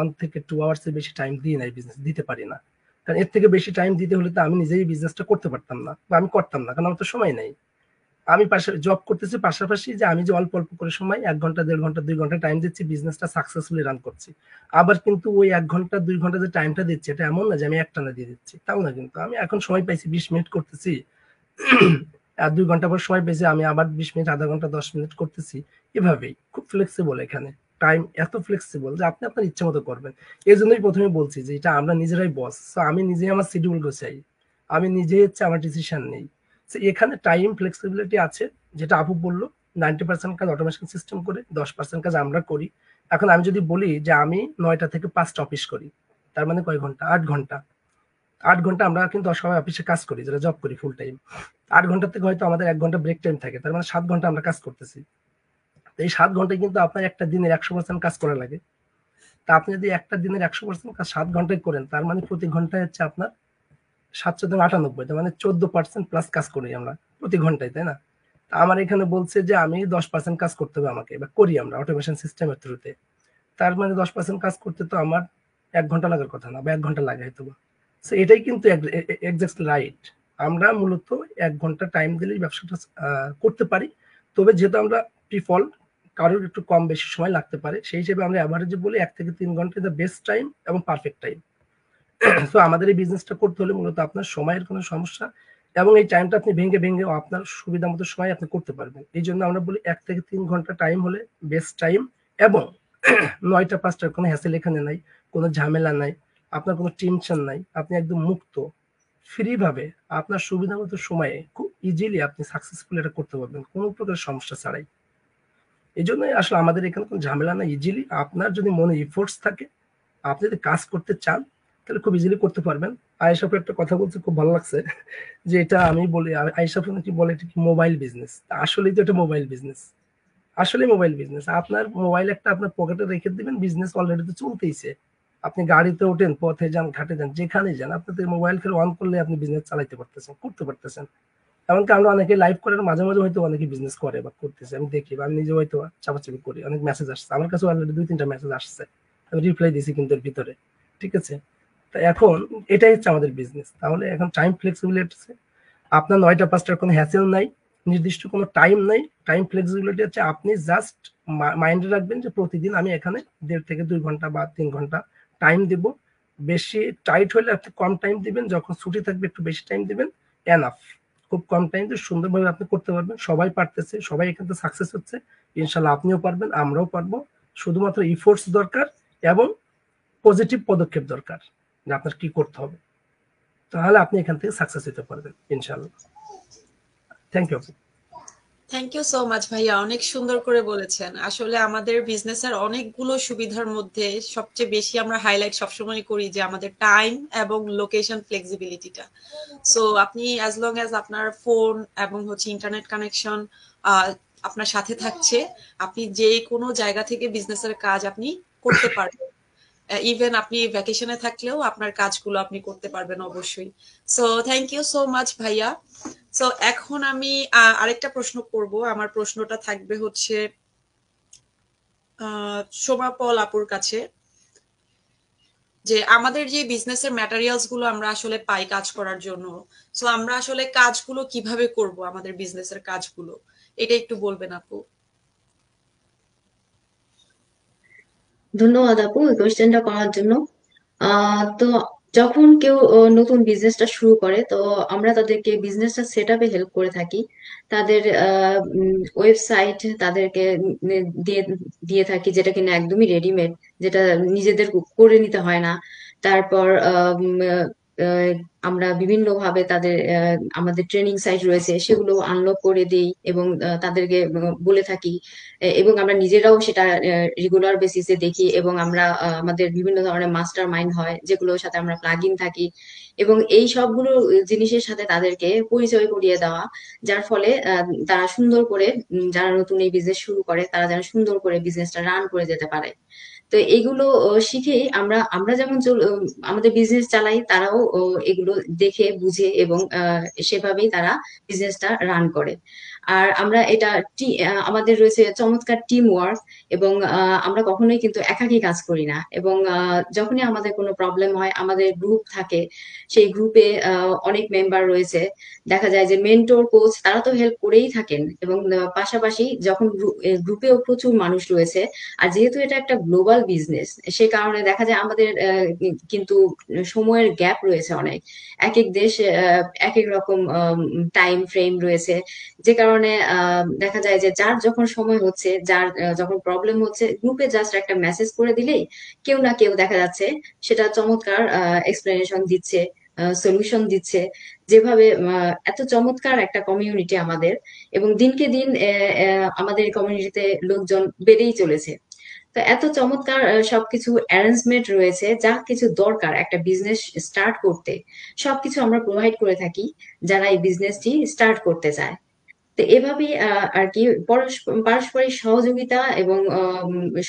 1 থেকে 2 আওয়ার্স এর বেশি টাইম দিই না, বিজনেস দিতে পারি না। কারণ এর থেকে বেশি টাইম দিতে হলে তো আমি নিজেই বিজনেসটা করতে পারতাম না, বা আমি করতাম না, কারণ আমার তো সময় নাই। আমি পাশে জব করতেছি, পাশাপাশি যে আমি যে অল্প অল্প করে সময় 1 ঘন্টা 1.5 ঘন্টা 2 ঘন্টা টাইম দিচ্ছি, বিজনেসটা সাকসেসফুলি রান করছি। আবার কিন্তু ওই 1 ঘন্টা 2 ঘন্টা যে টাইমটা দিচ্ছি, এটা এমন না যে আমি একটানা দিয়ে দিচ্ছি, তাও না। কিন্তু আমি এখন সময় পাইছি 20 মিনিট করতেছি, আর 2 ঘন্টা পর সময় পেয়েছি, আমি আবার 20 মিনিট, আধা ঘন্টা, 10 মিনিট করতেছি। এভাবেই খুব ফ্লেক্সিবল এখানে। টাইম এত ফ্লেক্সিবল যে আপনি আপনার ইচ্ছা মতো করবেন। এই জন্যই প্রথমে বলছি যে এটা আমরা নিজেরাই বস। সো আমি নিজেই আমার শিডিউল গোছাই, আমি নিজেই হচ্ছে আমার ডিসিশন নেই। সো এখানে টাইম ফ্লেক্সিবিলিটি আছে, যেটা আপু বললো 90% কাজ অটোমেশন সিস্টেম করে, 10% কাজ আমরা করি। এখন আমি যদি বলি যে আমি 9টা থেকে 5টা অফিস করি, তার মানে কয় ঘন্টা? 8 ঘন্টা। 8 ঘন্টা আমরা কিন্তু সবাই অফিসে কাজ করি, যারা জব করি ফুল টাইম। 8 ঘন্টা থেকে হয়তো আমাদের 1 ঘন্টা ব্রেক টাইম থাকে, তার মানে 7 ঘন্টা আমরা কাজ করতেছি। তো এই 7 ঘন্টায় কিন্তু আপনার একটা দিনের 100% কাজ করা লাগে। তা আপনি যদি একটা দিনের 100% কাজ 7 ঘন্টায় করেন, তার মানে প্রতি ঘন্টায় হচ্ছে আপনার 7 × 7 = 98, তার মানে 14% প্লাস কাজ করি আমরা প্রতি ঘন্টায়, তাই না? তা আমার এখানে বলছে যে আমি 10% কাজ করতে হবে আমাকে, বা করি আমরা অটোমেশন সিস্টেমের থ্রুতে। তার মানে 10% কাজ করতে তো আমার 1 ঘন্টা লাগার কথা না, বা 1 ঘন্টা লাগে হয়তো। সো এটাই কিন্তু এক্স্যাক্টলি রাইট। আমরা মূলত 1 ঘন্টা টাইম দিলেই ব্যবসাটা করতে পারি। তবে যেহেতু আমরা পিপল, কারোর একটু কম বেশি সময় লাগতে পারে, সেই হিসেবে আমরা এভারেজে বলি 1 থেকে 3 ঘন্টা দ্য বেস্ট টাইম এবং পারফেক্ট টাইম। সো আমাদের এই বিজনেসটা করতে হলে মূলত আপনার সময়ের কোনো সমস্যা এবং এই টাইমটা আপনি ভেঙে আপনার সুবিধা মতো সময় আপনি করতে পারবেন। এই জন্য আমরা বলি 1 থেকে 3 ঘন্টা টাইম হলে বেস্ট টাইম এবং 9টা 5টার কোনো হ্যাসেল এখানে নাই, কোনো ঝামেলা নাই, আপনার কোনো টেনশন নাই। আপনি একদম মুক্ত, ফ্রি ভাবে আপনার সুবিধা মতো সময়ে খুব ইজিলি আপনি সাকসেসফুল এটা করতে পারবেন কোনো প্রকার সমস্যা ছাড়াই। এই জন্যই আসলে আমাদের এখানে কোনো ঝামেলা না, ইজিলি আপনার যদি মনে এফোর্টস থাকে, আপনি যদি কাজ করতে চান তাহলে খুব ইজিলি করতে পারবেন। আয়েশা আপু একটা কথা বলছে, খুব ভালো লাগছে যে এটা আমি বলি, আয়েশা আপু নাকি বলে এটা কি মোবাইল বিজনেস। আসলেই তো এটা মোবাইল বিজনেস, আসলে মোবাইল বিজনেস। আপনার মোবাইল একটা আপনার পকেটে রেখে দিবেন, বিজনেস অলরেডি তো চলতেইছে। আপনি গাড়িতে ওঠেন, পথে যান, ঘাটে যান, যেখানেই যান, আপনাদের মোবাইল ফের অন করলে আপনি বিজনেস চালাইতে পারতেছেন, করতে পারতেছেন। এমনকি আমরা অনেকে লাইভ করার মাঝে মাঝে হয়তো অনেকে বিজনেস করে বা করতেছে, আমি দেখি বা আমি নিজে হয়তো চাপাচাপি করি, অনেক মেসেজ আসছে আমার কাছে, অলরেডি 2-3টা মেসেজ আসছে, আমি রিপ্লাই দিছি কিন্তু এর ভিতরে। ঠিক আছে, তো এখন এটাই হচ্ছে আমাদের বিজনেস। তাহলে এখন টাইম ফ্লেক্সিবিলিটি আছে, আপনার 9টা 5টার কোনো হ্যাসেল নাই, নির্দিষ্ট কোনো টাইম নাই। টাইম ফ্লেক্সিবিলিটি হচ্ছে আপনি জাস্ট মাইন্ডে রাখবেন যে প্রতিদিন আমি এখানে 1.5 থেকে 2 ঘন্টা বা 3 ঘন্টা টাইম দিব। বেশি টাইট হলে আপনি কম টাইম দিবেন, যখন ছুটি থাকবে একটু বেশি টাইম দিবেন, এনাফ। খুব কম টাইম দিয়ে সুন্দরভাবে আপনি করতে পারবেন। সবাই পারতেছে, সবাই এখান থেকে সাকসেস হচ্ছে, ইনশাল্লাহ আপনিও পারবেন, আমরাও পারবো। শুধুমাত্র ইফোর্টস দরকার এবং পজিটিভ পদক্ষেপ দরকার যে আপনার কি করতে হবে, তাহলে আপনি এখান থেকে সাকসেস হতে পারবেন ইনশাল্লাহ। Thank you. Thank you so much ভাইয়া, অনেক সুন্দর করে বলেছেন। আসলে আমাদের বিজনেসের অনেকগুলো সুবিধার মধ্যে সবচেয়ে বেশি আমরা হাইলাইট সবসময় করি যে আমাদের টাইম এবং লোকেশন ফ্লেক্সিবিলিটিটা। সো আপনি অ্যাজ লং অ্যাজ আপনার ফোন এবং হচ্ছে ইন্টারনেট কানেকশন আপনার সাথে থাকছে, আপনি যে কোনো জায়গা থেকে বিজনেসের কাজ আপনি করতে পারবেন। ইভেন আপনি ভ্যাকেশনে থাকলেও আপনার কাজগুলো আপনি করতে পারবেন অবশ্যই। So thank you so much ভাইয়া। সো এখন আমি আরেকটা প্রশ্ন করব। আমার প্রশ্নটা থাকবে হচ্ছে শোভা পল আপুর কাছে, যে আমাদের যে বিজনেসের ম্যাটেরিয়ালস গুলো আমরা আসলে পাই কাজ করার জন্য, সো আমরা আসলে কাজগুলো কিভাবে করব, আমাদের বিজনেসের কাজগুলো এটা একটু বলবেন আপু। ধন্যবাদ আপু এই কোয়েশ্চেনটা করার জন্য। তো যখন কেউ নতুন বিজনেসটা শুরু করে, তো আমরা তাদেরকে বিজনেসটা সেট আপে হেল্প করে থাকি। তাদের ওয়েবসাইট তাদেরকে দিয়ে দিয়ে থাকি, যেটা কিনা একদমই রেডিমেড, যেটা নিজেদের করে নিতে হয় না। তারপর আহ, আমরা বিভিন্ন ভাবে তাদের আমাদের ট্রেনিং সাইট রয়েছে, সেগুলো আনলক করে দিই এবং তাদেরকে বলে থাকি। এবং আমরা নিজেরাও সেটা রেগুলার বেসিসে দেখি, এবং আমরা আমাদের বিভিন্ন ধরনের মাস্টার মাইন্ড হয় যেগুলোর সাথে আমরা প্লাগ ইন থাকি, এবং এই সবগুলো জিনিসের সাথে তাদেরকে পরিচয় করিয়ে দেওয়া, যার ফলে তারা সুন্দর করে, যারা নতুন এই বিজনেস শুরু করে তারা যেন সুন্দর করে বিজনেসটা রান করে যেতে পারে। তো এগুলো শিখেই আমরা আমরা যেমন আমাদের বিজনেস চালাই, তারাও এগুলো দেখে বুঝে এবং সেভাবেই তারা বিজনেসটা রান করে। আর আমরা এটা আমাদের রয়েছে চমৎকার টিম ওয়ার্ক, এবং আমরা কখনোই কিন্তু একাকী কাজ করি না। এবং যখনই আমাদের কোনো প্রবলেম হয়, আমাদের গ্রুপ থাকে, সেই গ্রুপে অনেক মেম্বার রয়েছে। দেখা যায় যে মেন্টর কোচ তারা তো হেল্প করেই থাকেন, এবং পাশাপাশি যখন গ্রুপেও প্রচুর মানুষ রয়েছে, আর যেহেতু এটা একটা গ্লোবাল বিজনেস, সে কারণে দেখা যায় আমাদের কিন্তু সময়ের গ্যাপ রয়েছে অনেক। এক এক দেশ এক এক রকম টাইম ফ্রেম রয়েছে, যে কারণে দেখা যায় যে যার যখন সময় হচ্ছে, যার যখন প্রবলেম হচ্ছে, গ্রুপে জাস্ট একটা মেসেজ করে দিলেই কেউ না কেউ দেখা যাচ্ছে সেটা চমৎকার এক্সপ্লেনেশন দিচ্ছে, সলিউশন দিচ্ছে। যেভাবে এত চমৎকার একটা কমিউনিটি আমাদের, এবং দিনকে দিন আমাদের কমিউনিটিতে লোকজন বেড়েই চলেছে। তো এত চমৎকার সবকিছু অ্যারেঞ্জমেন্ট রয়েছে, যা কিছু দরকার একটা বিজনেস স্টার্ট করতে, সবকিছু আমরা প্রোভাইড করে থাকি যারা এই বিজনেসটি স্টার্ট করতে চায়। তো এভাবেই আর কি পারস্পরিক সহযোগিতা এবং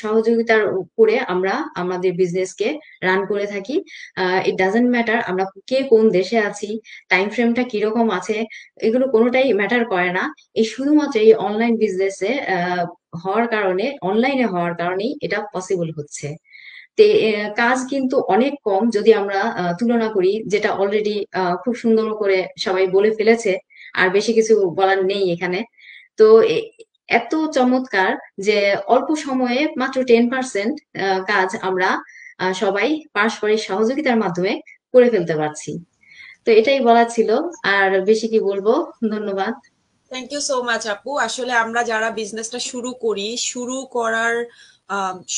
সহযোগিতার উপরে আমরা আমাদের বিজনেসকে রান করে থাকি। ইট ডাজেন্ট ম্যাটার আমরা কে কোন দেশে আছি, টাইম ফ্রেমটা কিরকম আছে, এগুলো কোনোটাই ম্যাটার করে না। এই শুধুমাত্র এই অনলাইন বিজনেসে হওয়ার কারণে, অনলাইনে হওয়ার কারণেই এটা পসিবল হচ্ছে। কাজ কিন্তু অনেক কম যদি আমরা তুলনা করি, যেটা অলরেডি খুব সুন্দর করে সবাই বলে ফেলেছে, আর বেশি কিছু বলার নেই এখানে। তো এত চমৎকার যে অল্প সময়ে মাত্র 10% কাজ আমরা সবাই পারস্পরিক সহযোগিতার মাধ্যমে করে ফেলতে পারছি। তো এটাই বলার ছিল, আর বেশি কি বলবো। ধন্যবাদ। থ্যাংক ইউ সো মাচ আপু। আসলে আমরা যারা বিজনেসটা শুরু করি, শুরু করার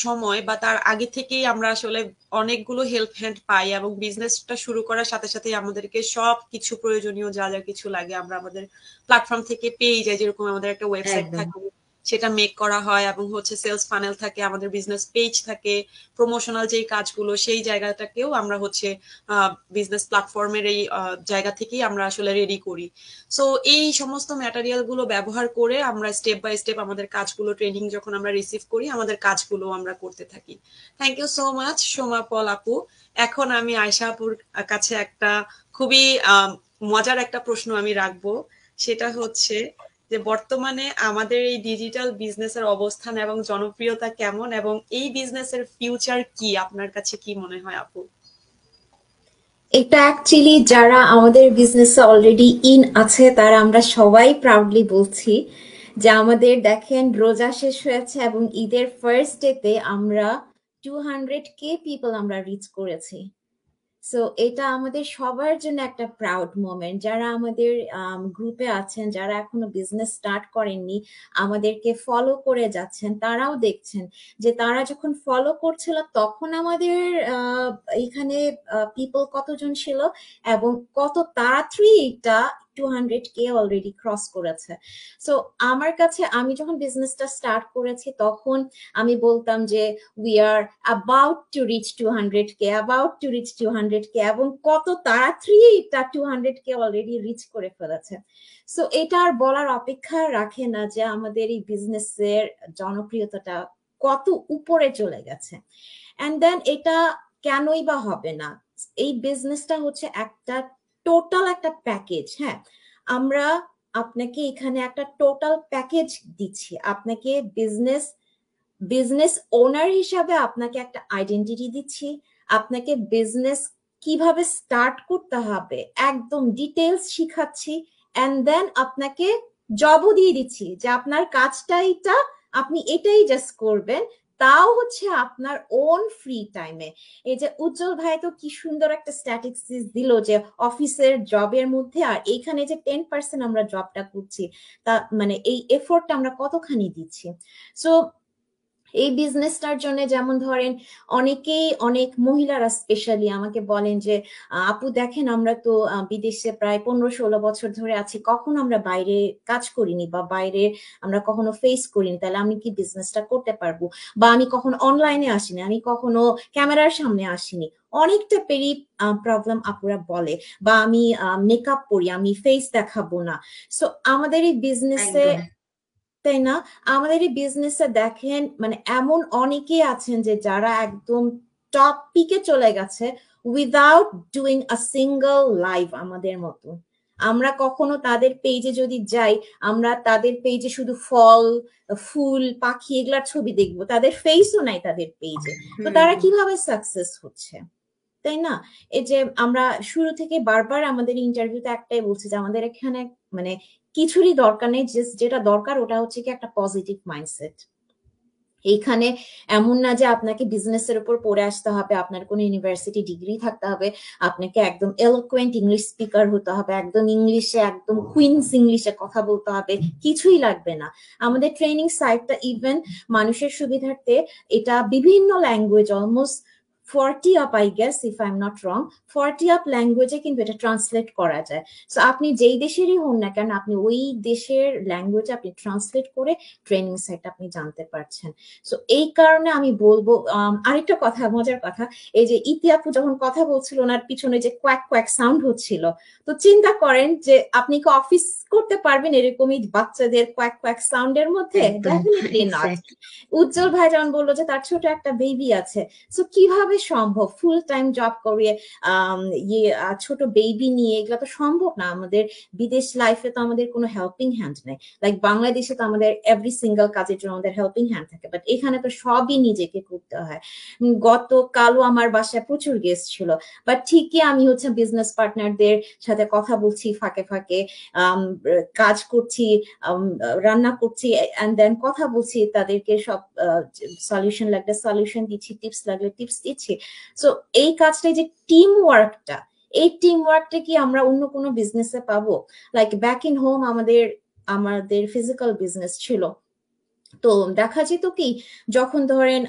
সময় বা তার আগে থেকেই আমরা আসলে অনেকগুলো হেল্প হ্যান্ড পাই, এবং বিজনেসটা শুরু করার সাথে সাথে আমাদেরকে সব কিছু প্রয়োজনীয় যা যা কিছু লাগে আমরা আমাদের প্ল্যাটফর্ম থেকে পেয়ে যাই। যেরকম আমাদের একটা ওয়েবসাইট একদম। থাকে, সেটা মেক করা হয়, এবং হচ্ছে সেলস ফানেল থাকে, আমাদের বিজনেস পেজ থাকে, প্রমোশনাল যেই কাজগুলো সেই জায়গাটাকেও আমরা হচ্ছে বিজনেস প্ল্যাটফর্মের এই জায়গা থেকেই আমরা আসলে রেডি করি। সো এই সমস্ত ম্যাটেরিয়াল গুলো ব্যবহার করে আমরা স্টেপ বাই স্টেপ আমাদের কাজগুলো, ট্রেনিং যখন আমরা রিসিভ করি, আমাদের কাজগুলো আমরা করতে থাকি। Thank you so much Soma Pal আপু। এখন আমি আয়শা আপুর কাছে একটা খুবই মজার একটা প্রশ্ন আমি রাখবো। সেটা হচ্ছে যে বর্তমানে আমাদের এই ডিজিটাল বিজনেসের অবস্থান এবং জনপ্রিয়তা কেমন, এবং এই বিজনেসের ফিউচার কি আপনার কাছে কি মনে হয় আপু? এটা অ্যাকচুয়ালি যারা আমাদের বিজনেসে অলরেডি ইন আছে তারা আমরা সবাই প্রাউডলি বলছি যে আমাদের দেখেন রোজা শেষ হয়েছে এবং ঈদের ফার্স্ট ডেতে আমরা 200K পিপল আমরা রিচ করেছি। সো এটা আমাদের সবার জন্য একটা প্রাউড মোমেন্ট। যারা আমাদের গ্রুপে আছেন, যারা এখনো বিজনেস স্টার্ট করেননি, আমাদেরকে ফলো করে যাচ্ছেন, তারাও দেখছেন যে তারা যখন ফলো করছিল তখন আমাদের এখানে পিপল কতজন ছিল এবং কত তাড়াতাড়ি এটা 200K অলরেডি ক্রস করেছে। সো আমার কাছে, আমি যখন বিজনেসটা স্টার্ট করেছি তখন আমি বলতাম যে we are about to reach 200K, about to reach 200K, এবং কত তাড়াতাড়ি এটা 200K অলরেডি রিচ করে ফেলেছে। সো এটা আর বলার অপেক্ষা রাখে না যে আমাদের এই বিজনেসের জনপ্রিয়তাটা কত উপরে চলে গেছে। এন্ড দেন এটা কেনই বা হবে না? এই বিজনেসটা হচ্ছে একটা টোটাল একটা প্যাকেজ। হ্যাঁ, আমরা আপনাকে এখানে একটা টোটাল প্যাকেজ দিচ্ছি। আপনাকে বিজনেস ওনার হিসাবে আপনাকে একটা আইডেন্টিটি দিচ্ছি, আপনাকে বিজনেস কিভাবে স্টার্ট করতে হবে একদম ডিটেলস শিখাচ্ছি, এন্ড দেন আপনাকে জবও দিয়ে দিচ্ছি যে আপনার কাজটা এটা, আপনি এটাই জাস্ট করবেন, তাও হচ্ছে আপনার ওন ফ্রি টাইমে। এই যে উজ্জ্বল ভাই তো কি সুন্দর একটা স্ট্যাটিস্টিক্স দিল যে অফিসের জবের মধ্যে আর এইখানে যে 10% আমরা জবটা করছি, তা মানে এই এফোর্টটা আমরা কতখানি দিচ্ছি। সো এই বিজনেসটার জন্য যেমন ধরেন অনেকেই, অনেক মহিলারা স্পেশালি আমাকে বলেন যে আপু দেখেন আমরা তো বিদেশে প্রায় 15-16 বছর ধরে আছি, কখনো আমরা বাইরে কাজ করিনি বা বাইরে আমরা কখনো ফেস করিনি, তাহলে আমি কি বিজনেসটা করতে পারবো? বা আমি কখনো অনলাইনে আসিনি, আমি কখনো ক্যামেরার সামনে আসিনি, অনেকটা পেরি প্রবলেম আপুরা বলে। বা আমি মেকআপ করি, আমি ফেস দেখাবো না। সো আমাদের এই বিজনেসে, একদম। তাই না, আমাদের এই বিজনেসে দেখেন মানে এমন অনেকেই আছেন যে যারা একদম টপ পিকে চলে গেছে without doing a single live আমাদের মতো। আমরা কখনো তাদের পেজে যদি যাই, আমরা তাদের পেজে শুধু ফল, ফুল, পাখি এগুলার ছবি দেখবো, তাদের ফেসও নাই তাদের পেজে। তো তারা কিভাবে সাকসেস হচ্ছে, তাই না? এই যে আমরা শুরু থেকে বারবার আমাদের ইন্টারভিউতে একটাই বলছি যে আমাদের এখানে মানে কিছুরই দরকার নেই, যেটা দরকার ওটা হচ্ছে কি একটা পজিটিভ মাইন্ডসেট। এইখানে এমন না যে আপনাকে বিজনেসের উপর পড়ে আসতে হবে, আপনার কোনো ইউনিভার্সিটি ডিগ্রি থাকতে হবে, আপনাকে একদম এলোকুয়েন্ট ইংলিশ স্পিকার হতে হবে, একদম ইংলিশে একদম কুইন্স ইংলিশে কথা বলতে হবে, কিছুই লাগবে না। আমাদের ট্রেনিং সাইটটা ইভেন মানুষের সুবিধার্থে এটা বিভিন্ন language, almost 40 up, I guess if I am not wrong, 40 up ল্যাঙ্গুয়েজে কিন্তু এটা ট্রান্সলেট করা যায়। সো আপনি যেই দেশেরই হন না কেন, আপনি ওই দেশের ল্যাঙ্গুয়েজে আপনি ট্রান্সলেট করে ট্রেনিং সাইট আপনি জানতে পারছেন। সো এই কারণে আমি বলবো, আরেকটা কথা, মজার কথা, এই যে ইতি আপু যখন কথা বলছিল ওনার পিছনে যে কোয়াক কোয়াক সাউন্ড হচ্ছিল, তো চিন্তা করেন যে আপনি কি অফিস করতে পারবেন এরকমই বাচ্চাদের কোয়াক কোয়াক সাউন্ডের মধ্যে? Definitely not. উজ্জ্বল ভাই যেমন বললো যে তার ছোট একটা বেবি আছে, সো কিভাবে সম্ভব ফুল টাইম জব করে ছোট বেবি নিয়ে? এগুলো তো সম্ভব না। আমাদের বিদেশ লাইফে তো আমাদের কোনো হেল্পিং হ্যান্ড নেই। লাইক বাংলাদেশে তো আমাদের এভরি সিঙ্গেল কাজের জন্য আমাদের হেল্পিং হ্যান্ড থাকে, বাট এখানে তো সবই নিজেকে করতে হয়। গতকালও আমার বাসায় প্রচুর গেস্ট ছিল, বাট ঠিকই আমি হচ্ছে বিজনেস পার্টনারদের সাথে কথা বলছি ফাঁকে ফাঁকে, কাজ করছি, রান্না করছি, এন্ড দেন কথা বলছি, তাদেরকে সব সলিউশন লাগলে সলিউশন দিচ্ছি, টিপস লাগলে টিপস দিচ্ছি। সো এই কাজটাই যে টিম ওয়ার্কটা, এই টিম ওয়ার্কটা কি আমরা অন্য কোনো বিজনেসে পাবো? লাইক ব্যাক ইন হোম আমাদের ফিজিক্যাল বিজনেস ছিল, তো দেখা যেত কি যখন ধরেন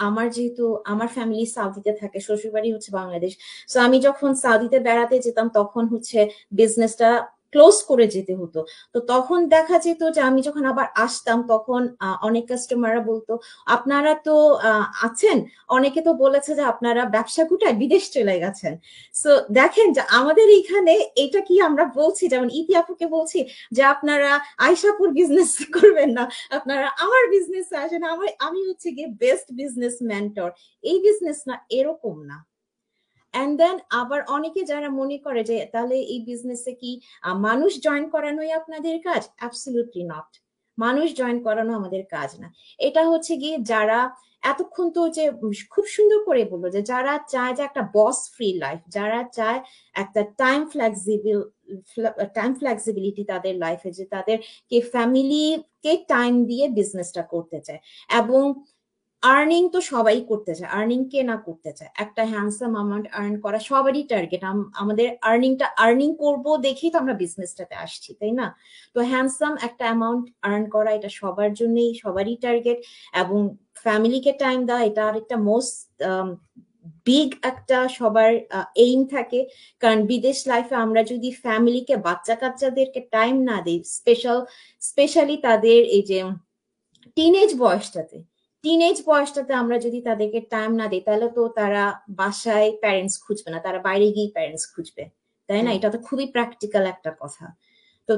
আমার যেহেতু আমার ফ্যামিলি সাউদিতে থাকে, শ্বশুরবাড়ি হচ্ছে বাংলাদেশ, তো আমি যখন সাউদিতে বেড়াতে যেতাম তখন হচ্ছে বিজনেসটা ক্লোজ করে যেতে হতো। তো তখন দেখা যেত যে আমি যখন আবার আসতাম তখন অনেক কাস্টমাররা বলতো আপনারা তো আছেন, অনেকে তো বলেছে যে আপনারা ব্যবসা গুটায় বিদেশ চলে গেছেন। সো দেখেন যে আমাদের এখানে এটা কি আমরা বলছি, যেমন ইতি আপুকে বলছি যে আপনারা আয়শাপুর বিজনেস করবেন না, আপনারা আমার বিজনেসে আসেন, আমি হচ্ছে গিয়ে বেস্ট বিজনেস মেন্টর। এই বিজনেস না, এরকম না। এন্ড দেন আবার অনেকে যারা মনে করে যে তাহলে এই বিজনেসে কি মানুষ জয়েন করানোই আপনাদের কাজ, অ্যাবসলিউটলি নট। মানুষ জয়েন করানো আমাদের কাজ না। এটা হচ্ছে গিয়ে যারা এতক্ষণ তো যে খুব সুন্দর করে বললো যে যারা চায় যে একটা বস ফ্রি লাইফ, যারা চায় একটা টাইম ফ্লেক্সিবিলিটি তাদের লাইফে, যে তাদেরকে ফ্যামিলিকে টাইম দিয়ে বিজনেসটা করতে চায়, এবং আর্নিং তো সবাই করতে চায়, আর্নিং কে না করতে চায়? একটা হ্যান্ডসাম অ্যামাউন্ট আর্ন করা সবারই টার্গেট। আমাদের আর্নিং করব দেখেই তো আমরা বিজনেসটাতে আসছি, তাই না? তো হ্যান্ডসাম একটা অ্যামাউন্ট আর্ন করা এটা সবার জন্যই, সবারই টার্গেট। এবং ফ্যামিলিকে টাইম দেওয়া এটা আরেকটা মোস্ট বিগ একটা সবার এইম থাকে। কারণ বিদেশ লাইফে আমরা যদি ফ্যামিলিকে, বাচ্চা কাচ্চাদেরকে টাইম না দিই, স্পেশালি তাদের এই যে টিনেজ বয়সটাতে আমরা যদি তাদেরকে টাইম না দিই, তাহলে তো তারা বাসায় প্যারেন্টস খুঁজবে না, তারা বাইরে গিয়ে প্যারেন্টস খুঁজবে, তাই না? এটা তো খুবই প্র্যাকটিক্যাল একটা কথা। তো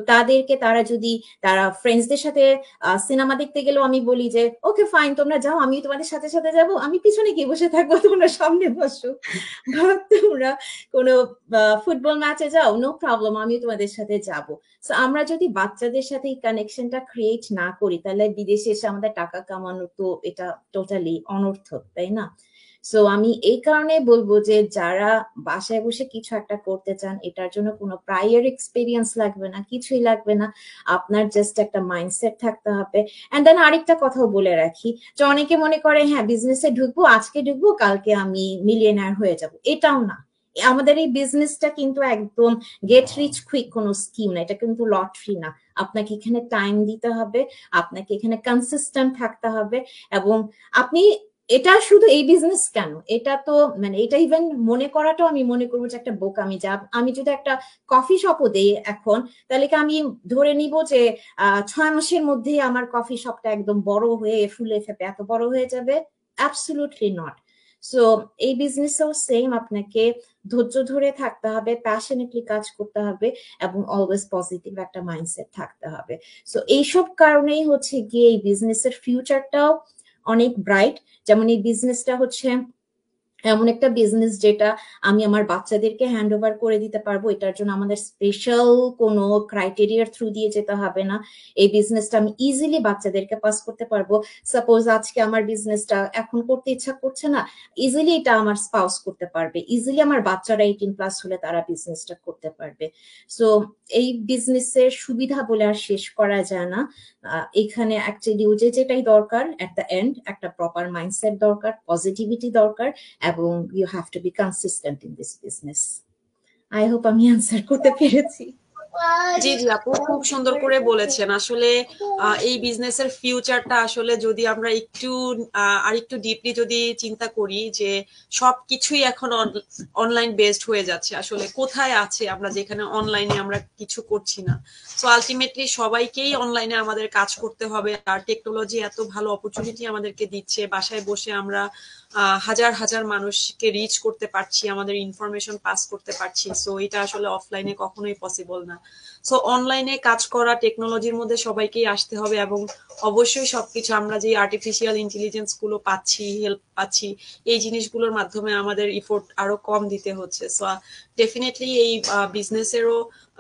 তারা ফ্রেন্ডসদের সাথে সিনেমা দেখতে গেলেও আমি বলি যে ওকে ফাইন, তোমরা যাও, আমি তোমাদের সাথে সাথে যাবো, আমি পিছনে গিয়ে বসে থাকবো, তোমরা সামনে বসো। বা তোমরা কোনো ফুটবল ম্যাচে যাও, নো প্রবলেম, আমি তোমাদের সাথে যাবো। সো আমরা যদি বাচ্চাদের সাথে এই কানেকশনটা ক্রিয়েট না করি, তাহলে বিদেশে এসে আমাদের টাকা কামানো তো এটা টোটালি অনর্থক, তাই না? সো আমি এই কারণে বলবো যে যারা বাসায় বসে কিছু একটা করতে চান, এটার জন্য কোনো প্রায়র এক্সপিরিয়েন্স লাগবে না, কিছুই লাগবে না, আপনার জাস্ট একটা মাইন্ডসেট থাকতে হবে। এন্ড দেন আরেকটা কথাও বলে রাখি, যে অনেকে মনে করে হ্যাঁ বিজনেসে ঢুকবো, আজকে ঢুকবো কালকে আমি মিলিয়নার হয়ে যাব। এটাও না। আমাদের এই বিজনেসটা কিন্তু একদম গেট রিচ কুইক কোনো স্কিম না, এটা কিন্তু লটারি না। আপনাকে এখানে টাইম দিতে হবে, আপনাকে এখানে কনসিস্টেন্ট থাকতে হবে। এবং আপনি এটা শুধু এই বিজনেস কেন, এটা তো মানে এটা ইভেন মনে করাটাও আমি মনে করবো যে একটা বোকামি। আমি যদি একটা কফি শপও দেই এখন, তাহলে কি আমি ধরে নিব যে 6 মাসের মধ্যেই আমার কফি শপটা একদম বড় হয়ে ফুলে ফেপে এত বড় হয়ে যাবে? Absolutely not. সো এই বিজনেসেও সেম, আপনাকে ধৈর্য ধরে থাকতে হবে, প্যাশনেটলি কাজ করতে হবে, এবং অলওয়েজ পজিটিভ একটা মাইন্ডসেট থাকতে হবে। সো এইসব কারণেই হচ্ছে গিয়ে এই বিজনেসের ফিউচারটাও অনেক ব্রাইট। যেমন এই বিজনেসটা হচ্ছে এমন একটা বিজনেস যেটা আমি আমার বাচ্চাদেরকে হ্যান্ড ওভার করে দিতে পারবো। এটার জন্য আমাদের স্পেশাল কোনো ক্রাইটেরিয়ার থ্রু দিয়ে যেতে হবে না। এই বিজনেসটা আমি ইজিলি বাচ্চাদেরকে পাস করতে পারবো। সাপোজ আজকে আমার বিজনেসটা এখন করতে ইচ্ছা করছে না, ইজিলি এটা আমার স্পাউস করতে পারবে, ইজিলি আমার বাচ্চারা 18+ হলে তারা বিজনেসটা করতে পারবে। সো এই বিজনেসের সুবিধা বলে আর শেষ করা যায় না। এখানে অ্যাকচুয়ালি যেটাই দরকার এট দ্য এন্ড, একটা প্রপার মাইন্ডসেট দরকার, পজিটিভিটি দরকার, এবং you have to be consistent in this business. I hope আমি অ্যান্সার করতে পেরেছি। জি জি আপু, খুব সুন্দর করে বলেছেন। আসলে এই বিজনেসের ফিউচারটা আসলে যদি আমরা আর একটু ডিপলি যদি চিন্তা করি, যে সবকিছুই এখন অনলাইন বেসড হয়ে যাচ্ছে, আসলে কোথায় আছে আমরা যেখানে অনলাইনে আমরা কিছু করছি না? সো আলটিমেটলি সবাইকেই অনলাইনে আমাদের কাজ করতে হবে। আর টেকনোলজি এত ভালো অপরচুনিটি আমাদেরকে দিচ্ছে, বাসায় বসে আমরা হাজার হাজার মানুষকে রিচ করতে পারছি, আমাদের ইনফরমেশন পাস করতে পারছি। সো এটা আসলে অফলাইনে কখনোই পসিবল না। সো অনলাইনে কাজ করা, টেকনোলজির মধ্যে সবাইকেই আসতে হবে এবং অবশ্যই সবকিছু আমরা যে আর্টিফিশিয়াল ইন্টেলিজেন্স গুলো পাচ্ছি, হেল্প পাচ্ছি, এই জিনিসগুলোর মাধ্যমে আমাদের ইফোর্ট আরো কম দিতে হচ্ছে। সো ডেফিনেটলি এই বিজনেসেরও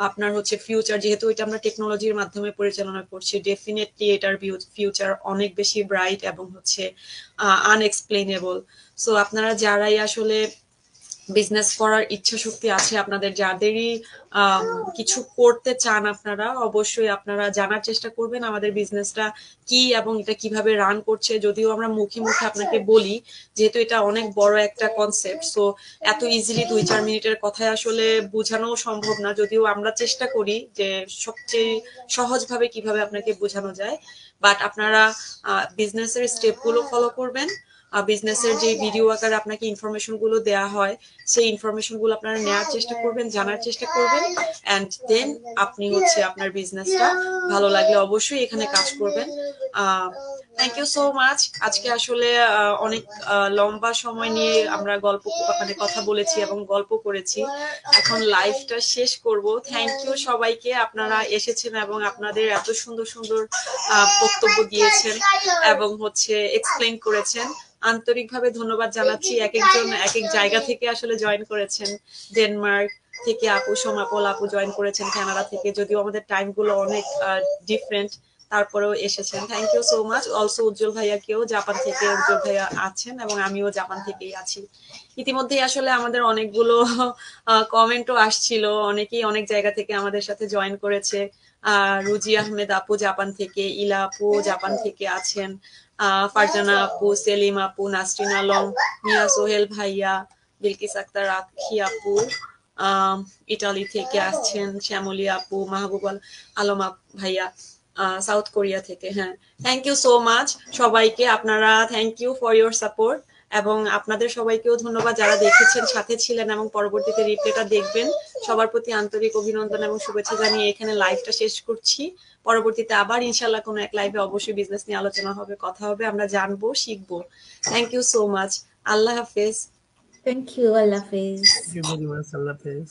আপনার হচ্ছে ফিউচার, যেহেতু এটা আমরা টেকনোলজির মাধ্যমে পরিচালনা করছি, ডেফিনেটলি এটার ফিউচার অনেক বেশি ব্রাইট এবং হচ্ছে আনএক্সপ্লেনেবল। সো আপনারা যারাই আসলে বিজনেস করার ইচ্ছা শক্তি আছে আপনাদের, যাদেরই কিছু করতে চান, আপনারা অবশ্যই আপনারা জানার চেষ্টা করবেন আমাদের বিজনেসটা কি এবং এটা কিভাবে রান করছে। যদিও আমরা মুখে মুখে আপনাকে বলি, যেহেতু এটা অনেক বড় একটা কনসেপ্ট, সো এত ইজিলি 2-4 মিনিটের কথায় আসলে বোঝানো সম্ভব না, যদিও আমরা চেষ্টা করি যে সবচেয়ে সহজভাবে কিভাবে আপনাকে বোঝানো যায়। বাট আপনারা বিজনেসের স্টেপগুলো ফলো করবেন, বিজনেসের যে ভিডিও আকারে আপনাকে ইনফরমেশন গুলো দেওয়া হয়, সেই ইনফরমেশন গুলো আপনারা নেওয়ার চেষ্টা করবেন, জানার চেষ্টা করবেন, অ্যান্ড দেন আপনি হচ্ছে আপনার বিজনেসটা ভালো লাগলে অবশ্যই এখানে কাজ করবেন। Thank you so much. আজকে আসলে অনেক লম্বা সময় নিয়ে আমরা মানে কথা বলেছি এবং গল্প করেছি। এখন লাইভটা শেষ করব। থ্যাংক ইউ সবাইকে, আপনারা এসেছেন এবং আপনাদের এত সুন্দর সুন্দর বক্তব্য দিয়েছেন এবং হচ্ছে এক্সপ্লেন করেছেন। আন্তরিকভাবে ধন্যবাদ জানাচ্ছি। এক একজন এক এক জায়গা থেকে আসলে জয়েন করেছেন। ডেনমার্ক থেকে আপু, সোমাপল আপু জয়েন করেছেন কানাডা থেকে, যদিও আমাদের টাইম গুলো অনেক ডিফারেন্ট, তারপরেও এসেছেন। Thank you so much. Also Ujjwal ভাইয়াকেও, জাপান থেকে উজ্জ্বল ভাইয়া আছেন এবং আমিও জাপান থেকেই আছি। ইতিমধ্যেই আসলে আমাদের অনেকগুলো কমেন্টও আসছিল, অনেকেই অনেক জায়গা থেকে আমাদের সাথে জয়েন করেছে। রুজি আহমেদ আপু জাপান থেকে, ইলা আপু জাপান থেকে আছেন, ফারজানা আপু, সেলিম আপু, নাসরিন আলম, মিয়া সোহেল ভাইয়া, বিলকিস আক্তার আখি আপু ইটালি থেকে আসছেন, শ্যামলী আপু, মাহবুব আলম ভাইয়া সাউথ কোরিয়া থেকে। হ্যাঁ, থ্যাংক ইউ সো মাচ সবাইকে, আপনারা thank you for your support এবং আপনাদের সবাইকেও ধন্যবাদ যারা দেখেছেন, সাথে ছিলেন এবং পরবর্তীতে রিপ্লেটা দেখবেন। সবার প্রতি আন্তরিক অভিনন্দন এবং শুভেচ্ছা জানিয়ে এখানে লাইভটা শেষ করছি। পরবর্তীতে আবার ইনশাল্লাহ কোনো এক লাইভে অবশ্যই বিজনেস নিয়ে আলোচনা হবে, কথা হবে, আমরা জানবো, শিখবো। Thank you so much. আল্লাহ হাফেজ। থ্যাংক ইউ, আল্লাহ হাফেজ। Thank you very much. আল্লাহ হাফেজ।